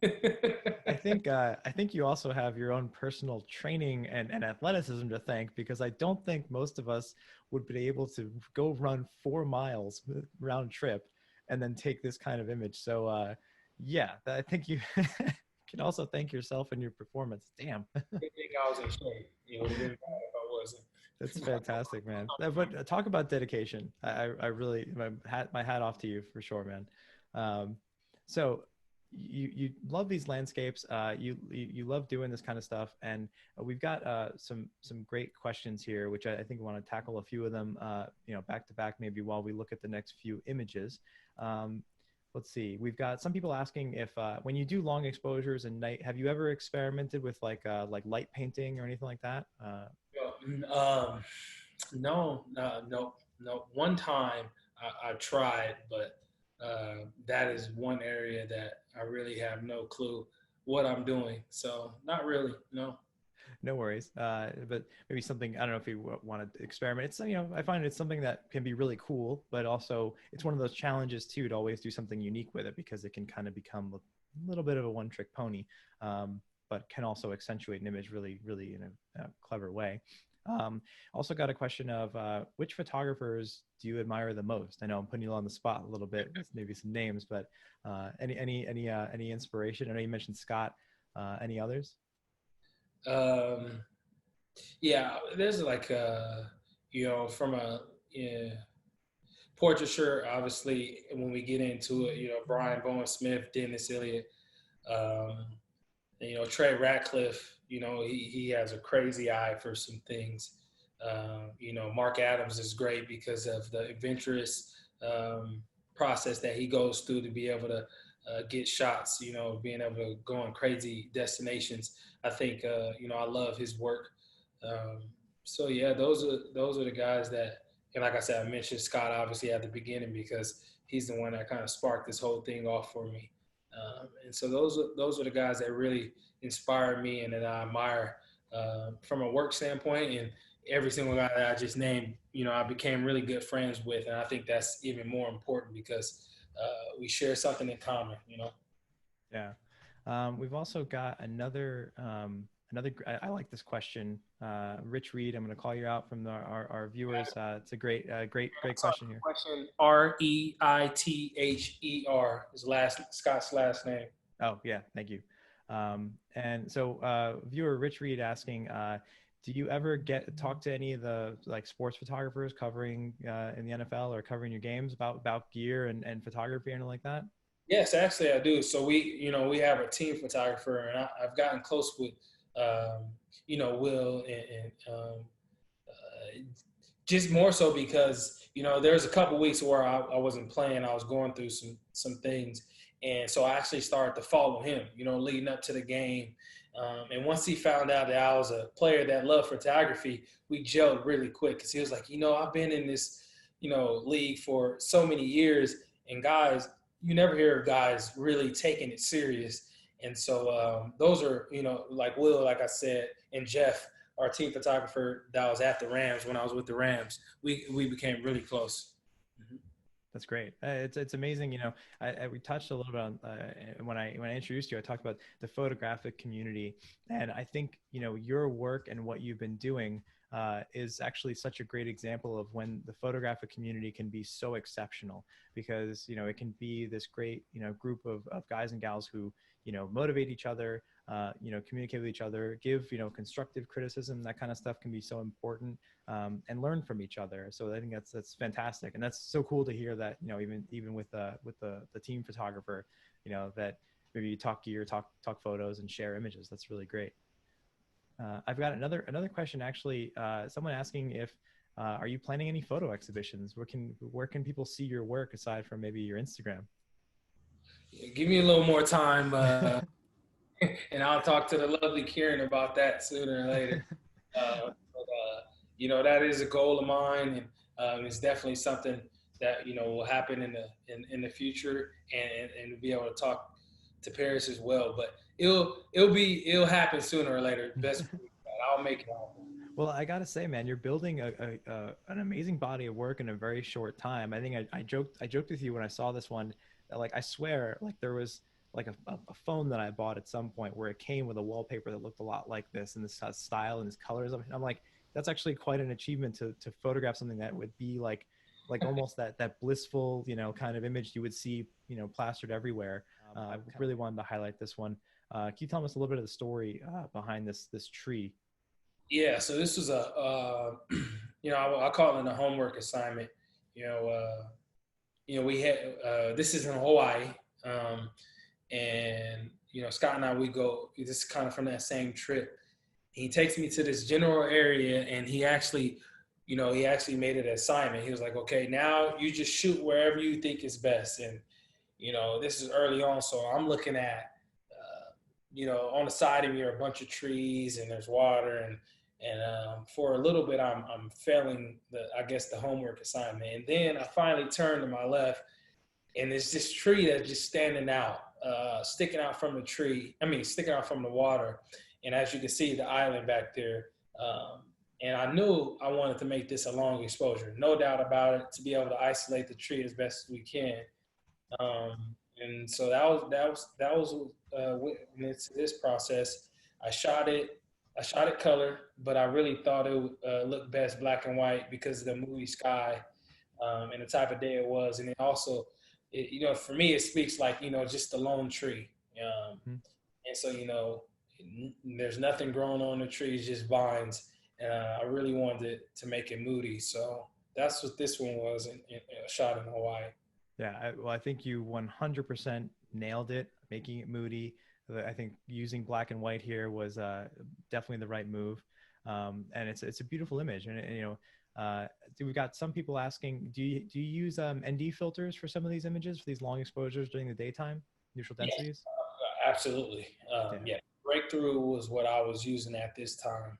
I think you also have your own personal training and athleticism to thank, because I don't think most of us would be able to go run 4 miles round trip and then take this kind of image. So yeah, I think you can also thank yourself and your performance. Damn. I think I was in shape. It would have been bad if I wasn't. That's fantastic, man. But talk about dedication. I really, my hat off to you for sure, man. So you love these landscapes. You love doing this kind of stuff, and we've got some great questions here, which I think we want to tackle a few of them, back to back, maybe while we look at the next few images. Let's see. We've got some people asking if when you do long exposures and night, have you ever experimented with like light painting or anything like that? No, no. One time I tried, but that is one area that I really have no clue what I'm doing. So not really, no. No worries. But maybe something, I don't know if you want to experiment. It's, I find it's something that can be really cool, but also it's one of those challenges too, to always do something unique with it, because it can kind of become a little bit of a one-trick pony, but can also accentuate an image really, really in a clever way. Also got a question of which photographers do you admire the most? I know I'm putting you on the spot a little bit, with maybe some names, but any inspiration? I know you mentioned Scott. Any others? Yeah, there's like from a portraiture, obviously when we get into it, Brian Bowen Smith, Dennis Elliott, um, Trey Ratcliffe, he has a crazy eye for some things. Mark Adams is great because of the adventurous process that he goes through to be able to get shots, being able to go on crazy destinations. I think, I love his work. So yeah, those are the guys that, and like I said, I mentioned Scott obviously at the beginning because he's the one that kind of sparked this whole thing off for me. And so those are the guys that really inspire me and that I admire from a work standpoint. And every single guy that I just named, I became really good friends with, and I think that's even more important because we share something in common. Yeah. We've also got another. I like this question. Rich Reed, I'm going to call you out from our viewers. It's a great question here. Question Reither is Scott's last name. Oh yeah, thank you. And so viewer Rich Reed asking, do you ever talk to any of the like sports photographers covering in the NFL or covering your games about gear and photography or anything like that? Yes, actually I do. So we have a team photographer, and I've gotten close with, um, Will and just more so because there's a couple weeks where I wasn't playing. I was going through some things, and so I actually started to follow him, leading up to the game. And once he found out that I was a player that loved photography, we gelled really quick because he was like, I've been in this league for so many years, and guys, you never hear of guys really taking it serious. And so those are, like Will, like I said, and Jeff, our team photographer that was at the Rams when I was with the Rams, we became really close. Mm-hmm. That's great. It's amazing. We touched a little bit on when I introduced you. I talked about the photographic community, and I think your work and what you've been doing is actually such a great example of when the photographic community can be so exceptional, because it can be this great group of guys and gals who motivate each other, communicate with each other, give constructive criticism. That kind of stuff can be so important, and learn from each other. So I think that's fantastic, and that's so cool to hear that even with the team photographer, that maybe you talk gear, talk photos, and share images. That's really great. I've got another question actually. Someone asking if are you planning any photo exhibitions? Where can people see your work aside from maybe your Instagram? Give me a little more time, and I'll talk to the lovely Kieran about that sooner or later. That is a goal of mine, and it's definitely something that will happen in the future, and be able to talk to Paris as well. But it'll happen sooner or later. Best believe that. I'll make it happen. Well, I gotta say, man, you're building an amazing body of work in a very short time. I think I joked with you when I saw this one that, like, I swear, like, there was like a phone that I bought at some point where it came with a wallpaper that looked a lot like this, and this style and this colors. I'm like, that's actually quite an achievement to photograph something that would be like almost that blissful kind of image you would see plastered everywhere. I really wanted to highlight this one. Can you tell us a little bit of the story behind this tree? Yeah, so this was I call it a homework assignment. You know, we had this is in Hawaii, and Scott and I, we go. This is kind of from that same trip. He takes me to this general area, and he actually made it an assignment. He was like, okay, now you just shoot wherever you think is best. And this is early on, so I'm looking at on the side of me are a bunch of trees, and there's water, and for a little bit I'm failing the homework assignment. And then I finally turn to my left, and there's this tree that's just standing out, sticking out from the tree. I mean, sticking out from the water. And as you can see, the island back there. And I knew I wanted to make this a long exposure, no doubt about it, to be able to isolate the tree as best as we can. And so that was into this process. I shot it. I shot it color, but I really thought it would look best black and white because of the movie sky, and the type of day it was. And it also, for me, it speaks like just the lone tree. Mhm. And so there's nothing growing on the trees, just vines. And I really wanted to make it moody, so that's what this one was, in shot in Hawaii. Yeah, well, I think you 100% nailed it, making it moody. I think using black and white here was definitely the right move, and it's a beautiful image. And we've got some people asking, do you use ND filters for some of these images for these long exposures during the daytime, neutral Yeah, densities? absolutely. Yeah. Yeah, breakthrough was what I was using at this time.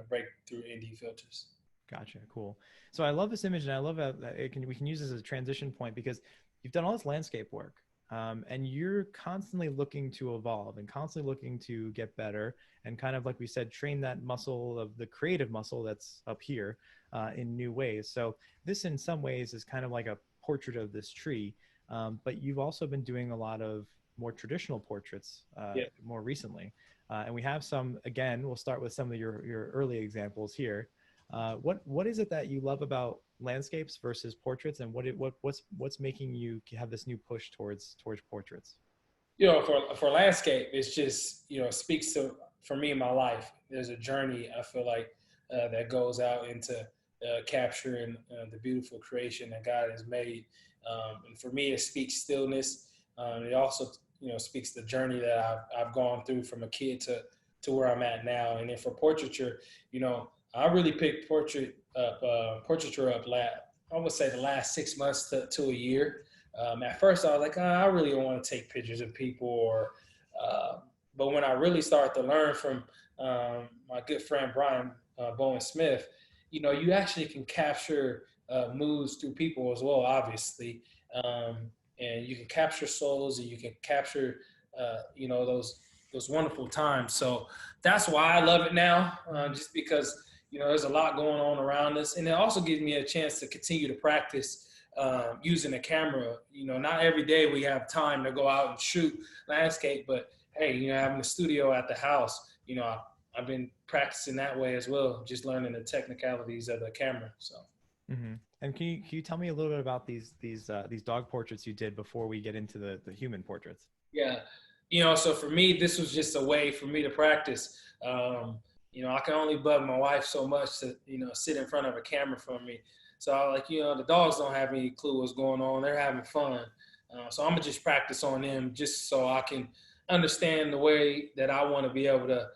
Breakthrough ND filters. Gotcha. Cool. So I love this image, and I love that we can use this as a transition point because you've done all this landscape work, and you're constantly looking to evolve and constantly looking to get better, and kind of like we said, train that muscle of the creative muscle that's up here in new ways. So this, in some ways, is kind of like a portrait of this tree, but you've also been doing a lot of more traditional portraits Yeah. more recently, and we have some. Again, we'll start with some of your early examples here. What is it that you love about landscapes versus portraits, and what's making you have this new push towards portraits? For landscape, it's just speaks to, for me, in my life. There's a journey I feel like that goes out into capturing the beautiful creation that God has made. And for me, it speaks stillness. It also, speaks the journey that I've gone through from a kid to where I'm at now. And then for portraiture, I really picked portraiture up I would say the last 6 months to a year. At first, I was like, I really don't want to take pictures of people, uh, but when I really started to learn from my good friend Brian Bowen Smith, you actually can capture moods through people as well, obviously, and you can capture souls, and you can capture, those wonderful times. So that's why I love it now, just because there's a lot going on around us, and it also gives me a chance to continue to practice using a camera. Not every day we have time to go out and shoot landscape, but hey, having a studio at the house, I've been practicing that way as well, just learning the technicalities of the camera. So. Mm-hmm. And can you tell me a little bit about these dog portraits you did before we get into the human portraits? Yeah. So for me, this was just a way for me to practice. I can only bug my wife so much to, sit in front of a camera for me. So I like, the dogs don't have any clue what's going on. They're having fun. So I'm gonna just practice on them just so I can understand the way that I want to be able to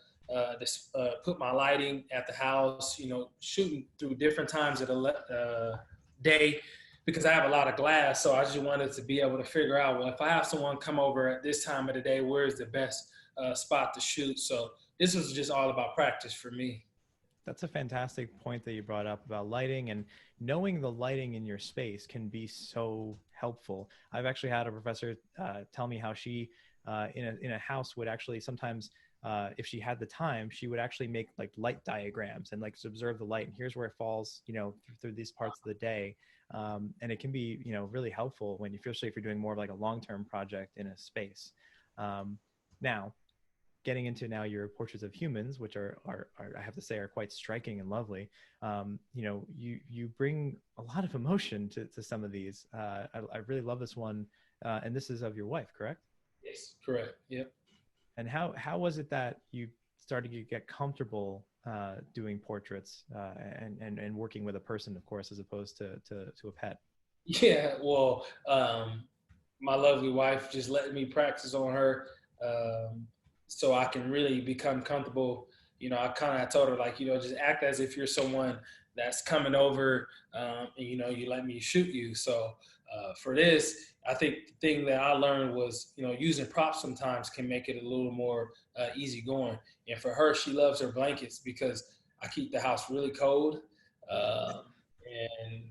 put my lighting at the house, shooting through different times of the day, because I have a lot of glass. So I just wanted to be able to figure out, well, if I have someone come over at this time of the day, where's the best spot to shoot? So this was just all about practice for me. That's a fantastic point that you brought up about lighting, and knowing the lighting in your space can be so helpful. I've actually had a professor tell me how she, in a house, would actually sometimes, if she had the time, she would actually make like light diagrams and like observe the light. And here's where it falls, through these parts of the day. And it can be, really helpful when especially if you're doing more of like a long-term project in a space. Now, getting into now your portraits of humans, which are I have to say are quite striking and lovely. You bring a lot of emotion to some of these. I really love this one, and this is of your wife, correct? Yes, correct. Yep. And how was it that you started to get comfortable doing portraits and working with a person, of course, as opposed to a pet? Yeah. Well, my lovely wife just let me practice on her, so I can really become comfortable. I kind of told her, like, just act as if you're someone that's coming over, and you let me shoot you. So for this, I think the thing that I learned was, using props sometimes can make it a little more easygoing. And for her, she loves her blankets because I keep the house really cold, and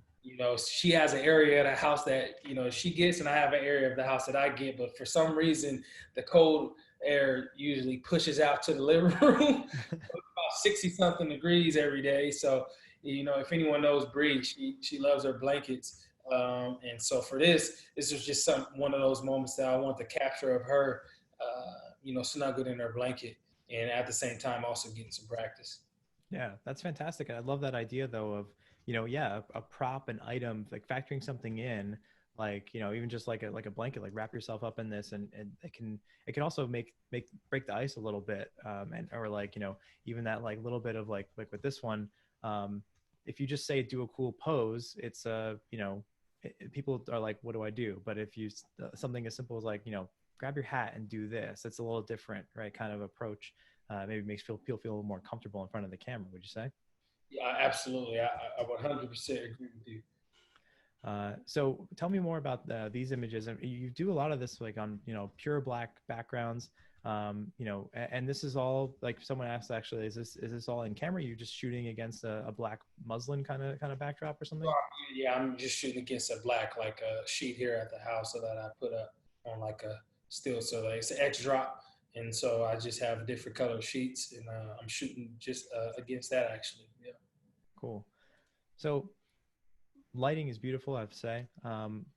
she has an area of the house that she gets, and I have an area of the house that I get. But for some reason, the cold air usually pushes out to the living room. About 60 something degrees every day. So if anyone knows Bree, she loves her blankets. And so for this was just one of those moments that I want to capture of her, snuggled in her blanket, and at the same time also getting some practice. Yeah, that's fantastic. And I love that idea though of, yeah, a prop, an item, like factoring something in, like, even just like a blanket, like wrap yourself up in this, and it can also break the ice a little bit. And or like, even that like little bit of like with this one, if you just say do a cool pose, it's people are like, what do I do? But if you something as simple as like, grab your hat and do this, it's a little different, right? Kind of approach. Maybe makes feel a little more comfortable in front of the camera. Would you say? Yeah, absolutely. I 100% agree with you. So tell me more about these images. And you do a lot of this like on, pure black backgrounds. And this is all like someone asked actually, is this all in camera? You're just shooting against a black muslin kind of backdrop or something? Yeah, I'm just shooting against a black, like a sheet here at the house, so that I put up on like a still, so like it's an X drop. And so I just have different color sheets, and I'm shooting just against that actually. Yeah. Cool. So lighting is beautiful, I have to say.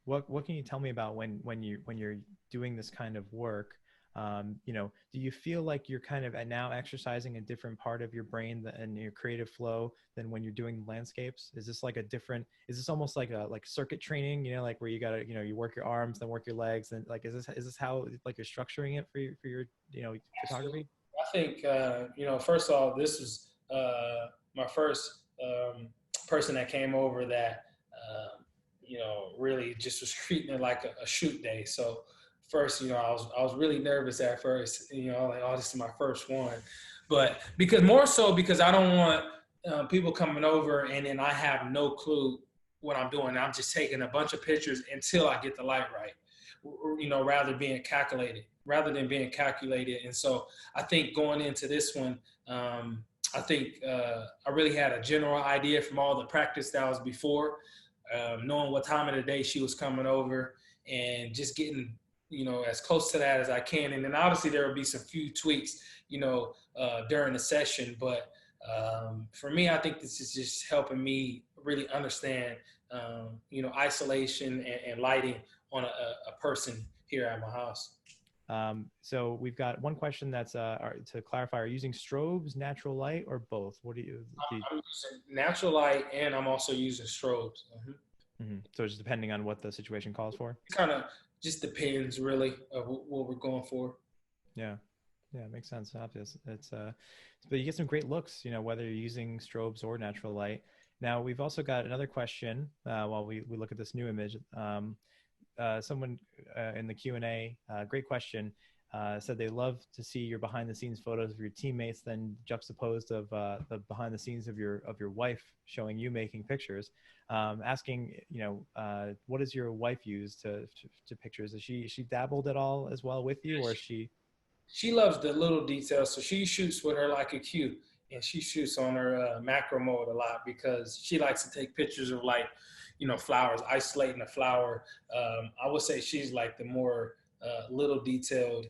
What can you tell me about when you're doing this kind of work? Do you feel like you're kind of now exercising a different part of your brain and your creative flow than when you're doing landscapes? Is this like is this almost like a circuit training, like where you gotta, you work your arms, then work your legs, and like, is this how like you're structuring it for your photography? I think first of all, this was my first person that came over that really just was treating it like a shoot day. So first, I was really nervous at first, like, oh, this is my first one. But because I don't want people coming over and then I have no clue what I'm doing. I'm just taking a bunch of pictures until I get the light right, rather than being calculated. And so I think going into this one, I think I really had a general idea from all the practice that was before, knowing what time of the day she was coming over and just getting, as close to that as I can. And then obviously there will be some few tweaks, during the session. But for me, I think this is just helping me really understand, isolation and lighting on a person here at my house. So we've got one question that's to clarify: are you using strobes, natural light, or both? What do you? I'm using natural light, and I'm also using strobes. So it's depending on what the situation calls for. It kind of just depends, really, of what we're going for. Yeah, it makes sense. Obvious. But you get some great looks, whether you're using strobes or natural light. Now we've also got another question while we look at this new image. Someone in the Q&A, great question, said they love to see your behind the scenes photos of your teammates, then juxtaposed of the behind the scenes of your wife showing you making pictures, asking, what does your wife use to pictures? Is she dabbled at all as well with you, or is she? She loves the little details, so she shoots with her Leica Q, and she shoots on her macro mode a lot because she likes to take pictures of flowers, isolating a flower. I would say she's like the more little detailed,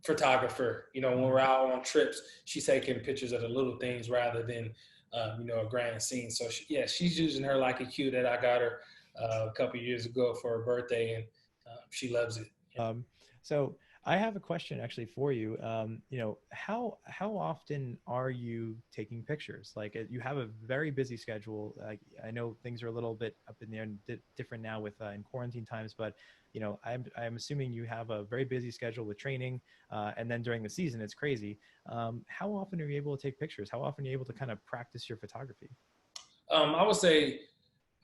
photographer. When we're out on trips, she's taking pictures of the little things rather than, a grand scene. So she's using her Leica Q that I got her a couple of years ago for her birthday, and she loves it. So I have a question actually for you. How often are you taking pictures? Like, you have a very busy schedule. I know things are a little bit up in the air and different now with in quarantine times, but I'm assuming you have a very busy schedule with training, and then during the season it's crazy. How often are you able to take pictures? How often are you able to kind of practice your photography? I would say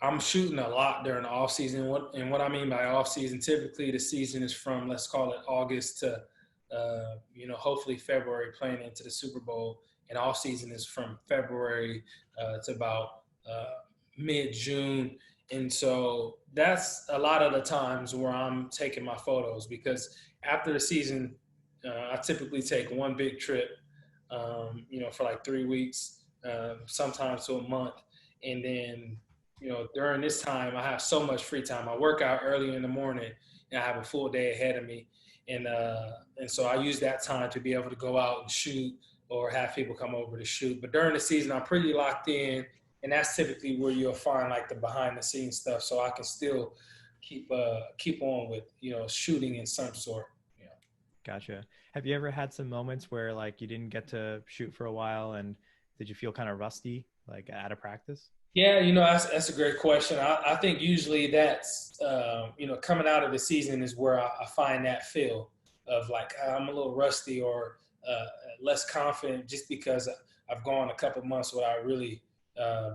I'm shooting a lot during the off season. What I mean by off season, typically the season is from, let's call it August to, hopefully February, playing into the Super Bowl. And off season is from February to about mid-June. And so that's a lot of the times where I'm taking my photos, because after the season, I typically take one big trip, for like 3 weeks, sometimes to a month. And then, during this time, I have so much free time. I work out early in the morning, and I have a full day ahead of me. And so I use that time to be able to go out and shoot, or have people come over to shoot. But during the season, I'm pretty locked in, and that's typically where you'll find like the behind the scenes stuff. So I can still keep on with, shooting in some sort. Gotcha. Have you ever had some moments where like you didn't get to shoot for a while, and did you feel kind of rusty, like out of practice? Yeah, that's a great question. I think usually that's, coming out of the season is where I find that feel of like I'm a little rusty or less confident, just because I've gone a couple months without really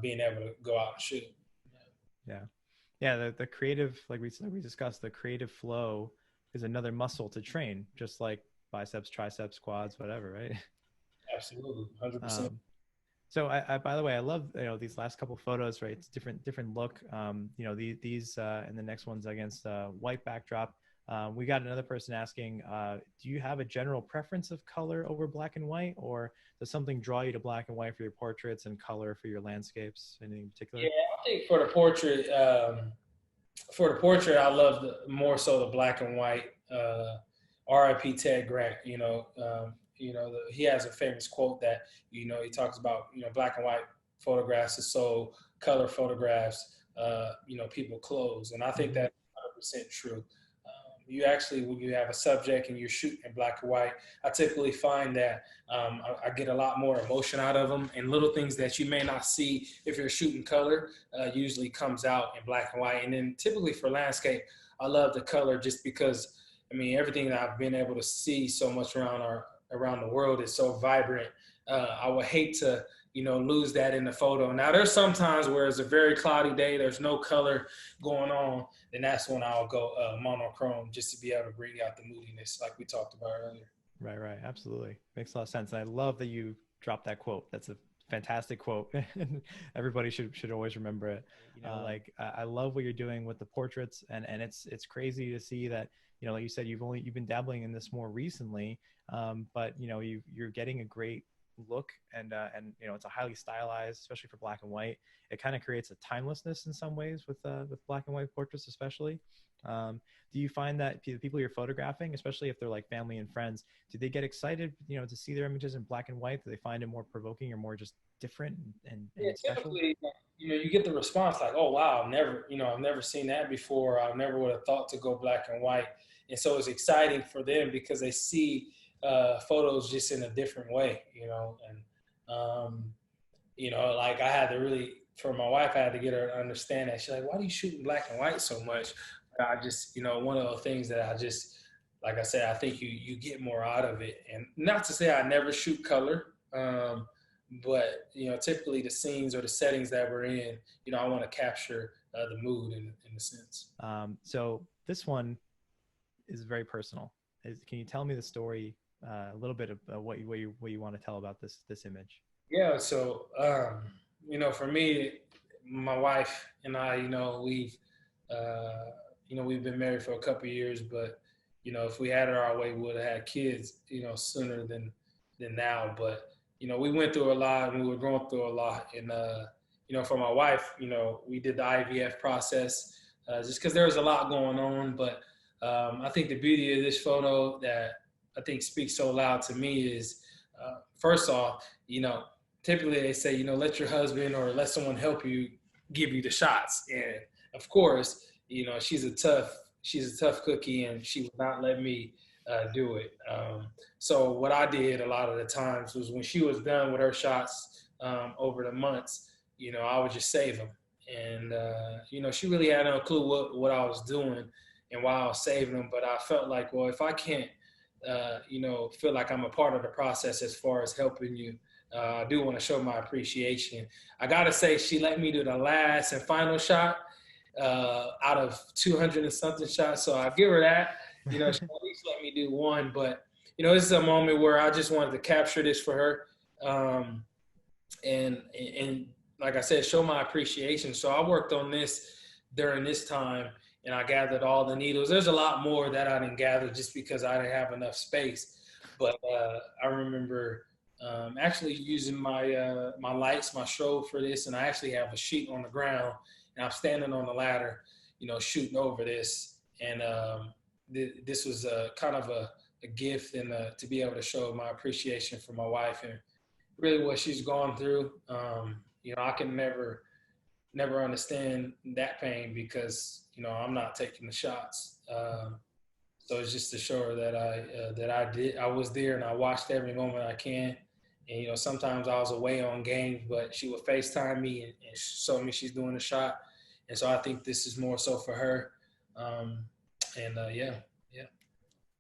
being able to go out and shoot. Yeah. The creative, like we discussed, the creative flow is another muscle to train, just like biceps, triceps, quads, whatever, right? Absolutely, 100%. So I by the way, I love these last couple photos, right? It's different look. These and the next one's against white backdrop. We got another person asking, do you have a general preference of color over black and white, or does something draw you to black and white for your portraits and color for your landscapes? Anything in particular? Yeah, I think for the portrait, I love more so the black and white. R.I.P. Ted Grant. He has a famous quote that, he talks about, black and white photographs is so color photographs, people close. And I think that's 100% true. When you have a subject and you're shooting in black and white, I typically find that I get a lot more emotion out of them, and little things that you may not see if you're shooting color usually comes out in black and white. And then typically for landscape, I love the color just because, everything that I've been able to see so much around the world is so vibrant. I would hate to, lose that in the photo. Now there's sometimes where it's a very cloudy day, there's no color going on, then that's when I'll go monochrome, just to be able to bring out the moodiness like we talked about earlier. Right, right. Absolutely. Makes a lot of sense. And I love that you dropped that quote. That's a fantastic quote. Everybody should always remember it. Like I love what you're doing with the portraits, and it's crazy to see that, like you said, you've been dabbling in this more recently. But you're getting a great look, and it's a highly stylized, especially for black and white. It kind of creates a timelessness in some ways with black and white portraits, especially. Do you find that the people you're photographing, especially if they're like family and friends, do they get excited, to see their images in black and white? Do they find it more provoking or more just different and Yeah, special? typically, you get the response like, "Oh wow, I've never seen that before. I never would have thought to go black and white." And so it's exciting for them because they see photos just in a different way, like I had to really, for my wife, I had to get her to understand that. She's like, "Why do you shoot in black and white so much?" But I just, one of the things that I just, like I said, I think you get more out of it. And not to say I never shoot color, but typically the scenes or the settings that we're in, I want to capture the mood in a sense. So this one is very personal. Can you tell me the story, a little bit of what you want to tell about this image? Yeah. So, for me, my wife and I, we've been married for a couple of years, but, if we had it our way, we would have had kids, sooner than now. But, we went through a lot and we were going through a lot. And, for my wife, we did the IVF process just because there was a lot going on. But I think the beauty of this photo that I think speaks so loud to me is, first off, typically they say, let your husband or let someone help you give you the shots. And of course, she's a tough cookie, and she would not let me do it. So what I did a lot of the times was when she was done with her shots over the months, I would just save them. And, she really had no clue what I was doing and why I was saving them. But I felt like, well, if I can't, feel like I'm a part of the process as far as helping you, I do want to show my appreciation. I got to say, she let me do the last and final shot out of 200 and something shots. So I give her that. She at least let me do one. But, this is a moment where I just wanted to capture this for her. And like I said, show my appreciation. So I worked on this during this time, and I gathered all the needles. There's a lot more that I didn't gather just because I didn't have enough space. But I remember actually using my my lights, my strobe for this, and I actually have a sheet on the ground, and I'm standing on the ladder, shooting over this. And this was kind of a gift, and to be able to show my appreciation for my wife and really what she's gone through. I can never understand that pain because, I'm not taking the shots. So it's just to show her that I was there and I watched every moment I can. And, sometimes I was away on games, but she would FaceTime me and show me she's doing the shot. And so I think this is more so for her.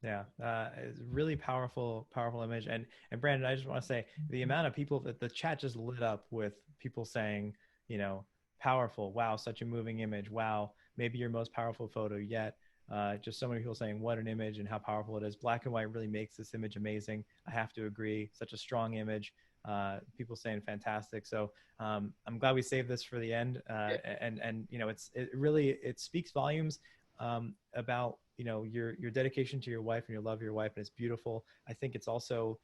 Yeah, it's a really powerful image. And Brandon, I just want to say the amount of people that the chat just lit up with people saying, powerful, wow, such a moving image, wow, maybe your most powerful photo yet. Just so many people saying what an image and how powerful it is. Black and white really makes this image amazing. I have to agree, such a strong image. People saying fantastic. So I'm glad we saved this for the end. And it speaks volumes about your dedication to your wife and your love of your wife, and it's beautiful. I think it's also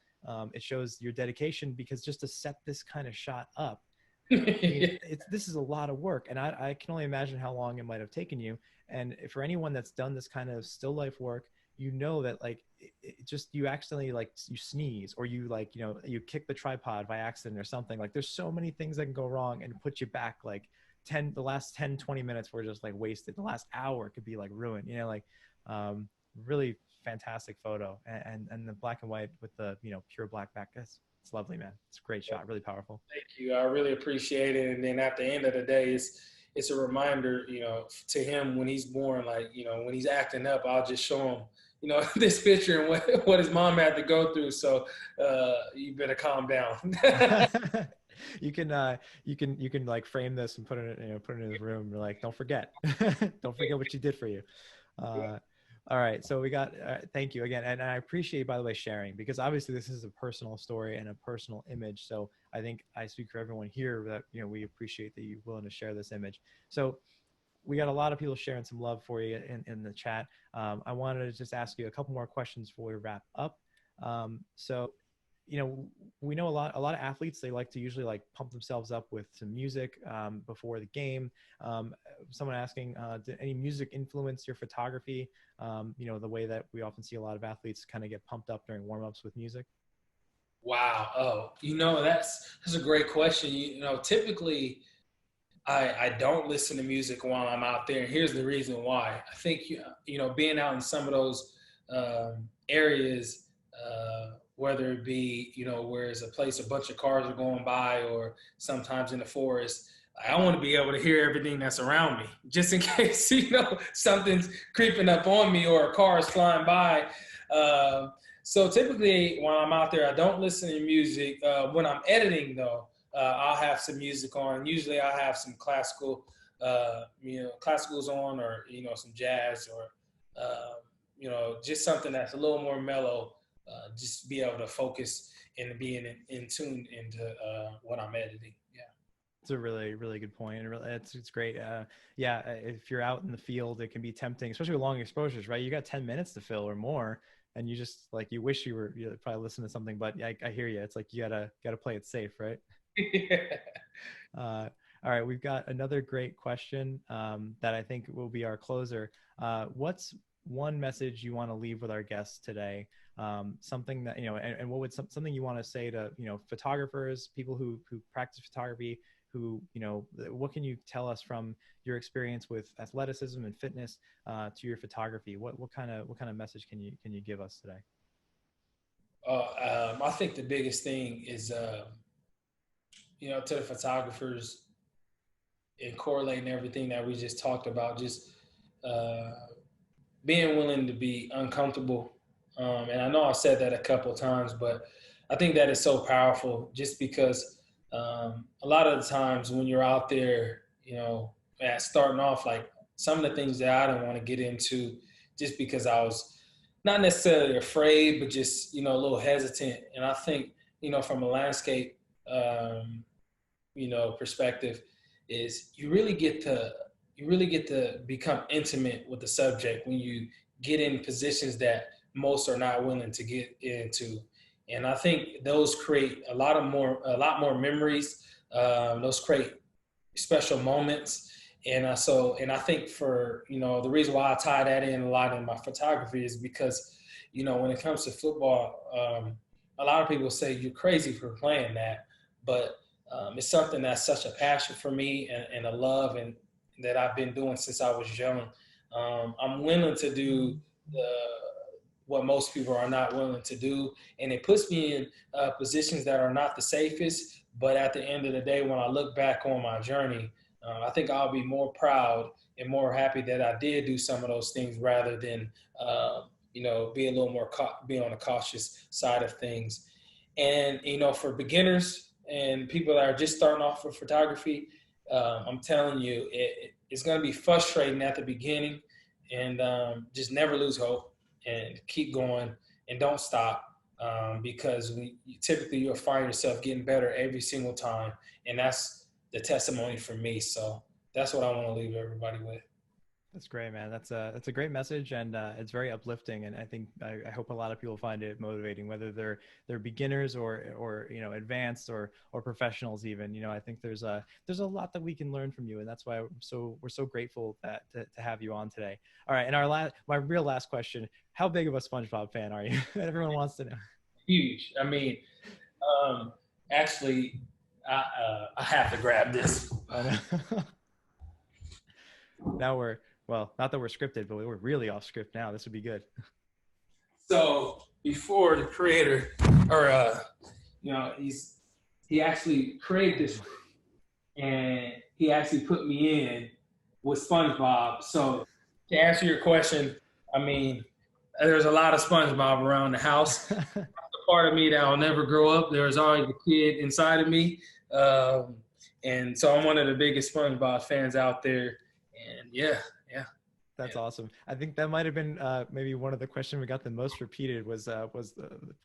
it shows your dedication, because just to set this kind of shot up, this is a lot of work, and I can only imagine how long it might have taken you. And for anyone that's done this kind of still life work, that like it just, you accidentally, like, you sneeze, or you you kick the tripod by accident or something. Like, there's so many things that can go wrong and put you back like the last 10-20 minutes were just like wasted. The last hour could be like ruined, really fantastic photo. And the black and white with the pure black back, it's lovely, man. It's a great shot, really powerful. Thank you. I really appreciate it. And then at the end of the day, it's a reminder, to him when he's born, like, when he's acting up, I'll just show him, this picture and what his mom had to go through. So you better calm down. you can like frame this and put it, put it in his room. You're like, don't forget, don't forget what she did for you. All right, so we got. Thank you again, and I appreciate, by the way, sharing, because obviously this is a personal story and a personal image. So I think I speak for everyone here that we appreciate that you're willing to share this image. So we got a lot of people sharing some love for you in the chat. I wanted to just ask you a couple more questions before we wrap up. So, we know a lot of athletes, they like to usually like pump themselves up with some music before the game. Someone asking, did any music influence your photography? The way that we often see a lot of athletes kind of get pumped up during warm-ups with music. Wow. Oh, that's a great question. Typically I don't listen to music while I'm out there. And here's the reason why. I think, being out in some of those areas, whether it be, where it's a place a bunch of cars are going by, or sometimes in the forest, I want to be able to hear everything that's around me, just in case, something's creeping up on me or a car is flying by. So typically when I'm out there, I don't listen to music. When I'm editing, though, I'll have some music on. Usually I have some classical, classicals on, or, some jazz, or, just something that's a little more mellow, just be able to focus and be in tune into what I'm editing. Yeah. It's a really, really good point. It's great. If you're out in the field, it can be tempting, especially with long exposures, right? You got 10 minutes to fill or more, and you just you wish you probably listening to something, but I hear you. It's like, you gotta play it safe, right? All right, we've got another great question that I think will be our closer. What's one message you want to leave with our guests today? Something that, and what would something you want to say to, photographers, people who practice photography, who, what can you tell us from your experience with athleticism and fitness to your photography? What kind of message can you give us today? I think the biggest thing is, to the photographers, and correlating everything that we just talked about, just being willing to be uncomfortable. And I know I said that a couple of times, but I think that is so powerful, just because a lot of the times when you're out there, starting off, like some of the things that I didn't want to get into, just because I was not necessarily afraid, but just, a little hesitant. And I think, from a landscape, perspective, is you really get to become intimate with the subject when you get in positions that most are not willing to get into. And I think those create a lot more memories. Those create special moments. And I think for, the reason why I tie that in a lot in my photography is because, when it comes to football, a lot of people say you're crazy for playing that, but it's something that's such a passion for me, and a love, and that I've been doing since I was young. I'm willing to do what most people are not willing to do, and it puts me in positions that are not the safest. But at the end of the day, when I look back on my journey, I think I'll be more proud and more happy that I did do some of those things, rather than be a little more be on the cautious side of things. And for beginners and people that are just starting off with photography, I'm telling you, it's going to be frustrating at the beginning, and just never lose hope and keep going and don't stop, because typically you'll find yourself getting better every single time, and that's the testimony for me. So that's what I want to leave everybody with. That's great, man. That's a great message, and it's very uplifting. And I think I hope a lot of people find it motivating, whether they're beginners or advanced or professionals even. I think there's a lot that we can learn from you, and that's why we're so grateful that to have you on today. All right, and my real last question: how big of a SpongeBob fan are you? Everyone wants to know. Huge. I mean, actually, I have to grab this. Now not that we're scripted, but we're really off script now. This would be good. So before the creator, or he actually created this, and he actually put me in with SpongeBob. So to answer your question, I mean, there's a lot of SpongeBob around the house. The part of me that will never grow up. There is always a kid inside of me. Um, and so I'm one of the biggest SpongeBob fans out there. And yeah, yeah, That's yeah. awesome. I think that might have been maybe one of the questions we got the most repeated was the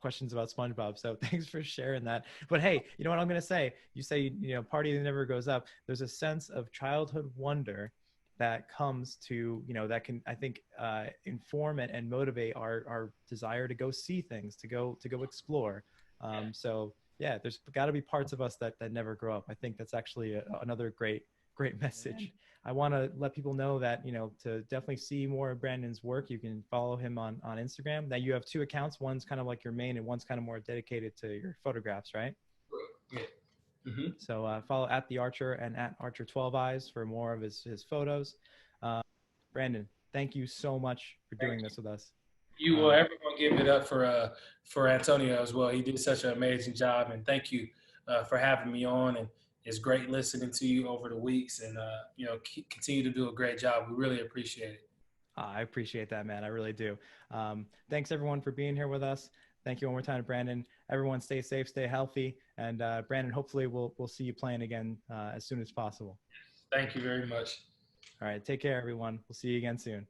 questions about SpongeBob. So thanks for sharing that. But hey, you know what I'm gonna say? You say party never goes up. There's a sense of childhood wonder that comes to that can I think inform and motivate our desire to go see things, to go explore. So yeah, there's got to be parts of us that never grow up. I think that's actually another great message. I want to let people know that, to definitely see more of Brandin's work, you can follow him on Instagram. That you have two accounts. One's kind of like your main and one's kind of more dedicated to your photographs, right? Yeah. Mm-hmm. So follow at the Archer and at Archer 12 Eyes for more of his photos. Uh, Brandin, thank you so much for doing this with us. You will Um, everyone give it up for Antonio as well. He did such an amazing job, and thank you for having me on. And it's great listening to you over the weeks, and continue to do a great job. We really appreciate it. I appreciate that, man. I really do. Thanks everyone for being here with us. Thank you one more time, Brandin. Everyone, stay safe, stay healthy, and Brandin, hopefully we'll see you playing again as soon as possible. Thank you very much. All right, take care, everyone. We'll see you again soon.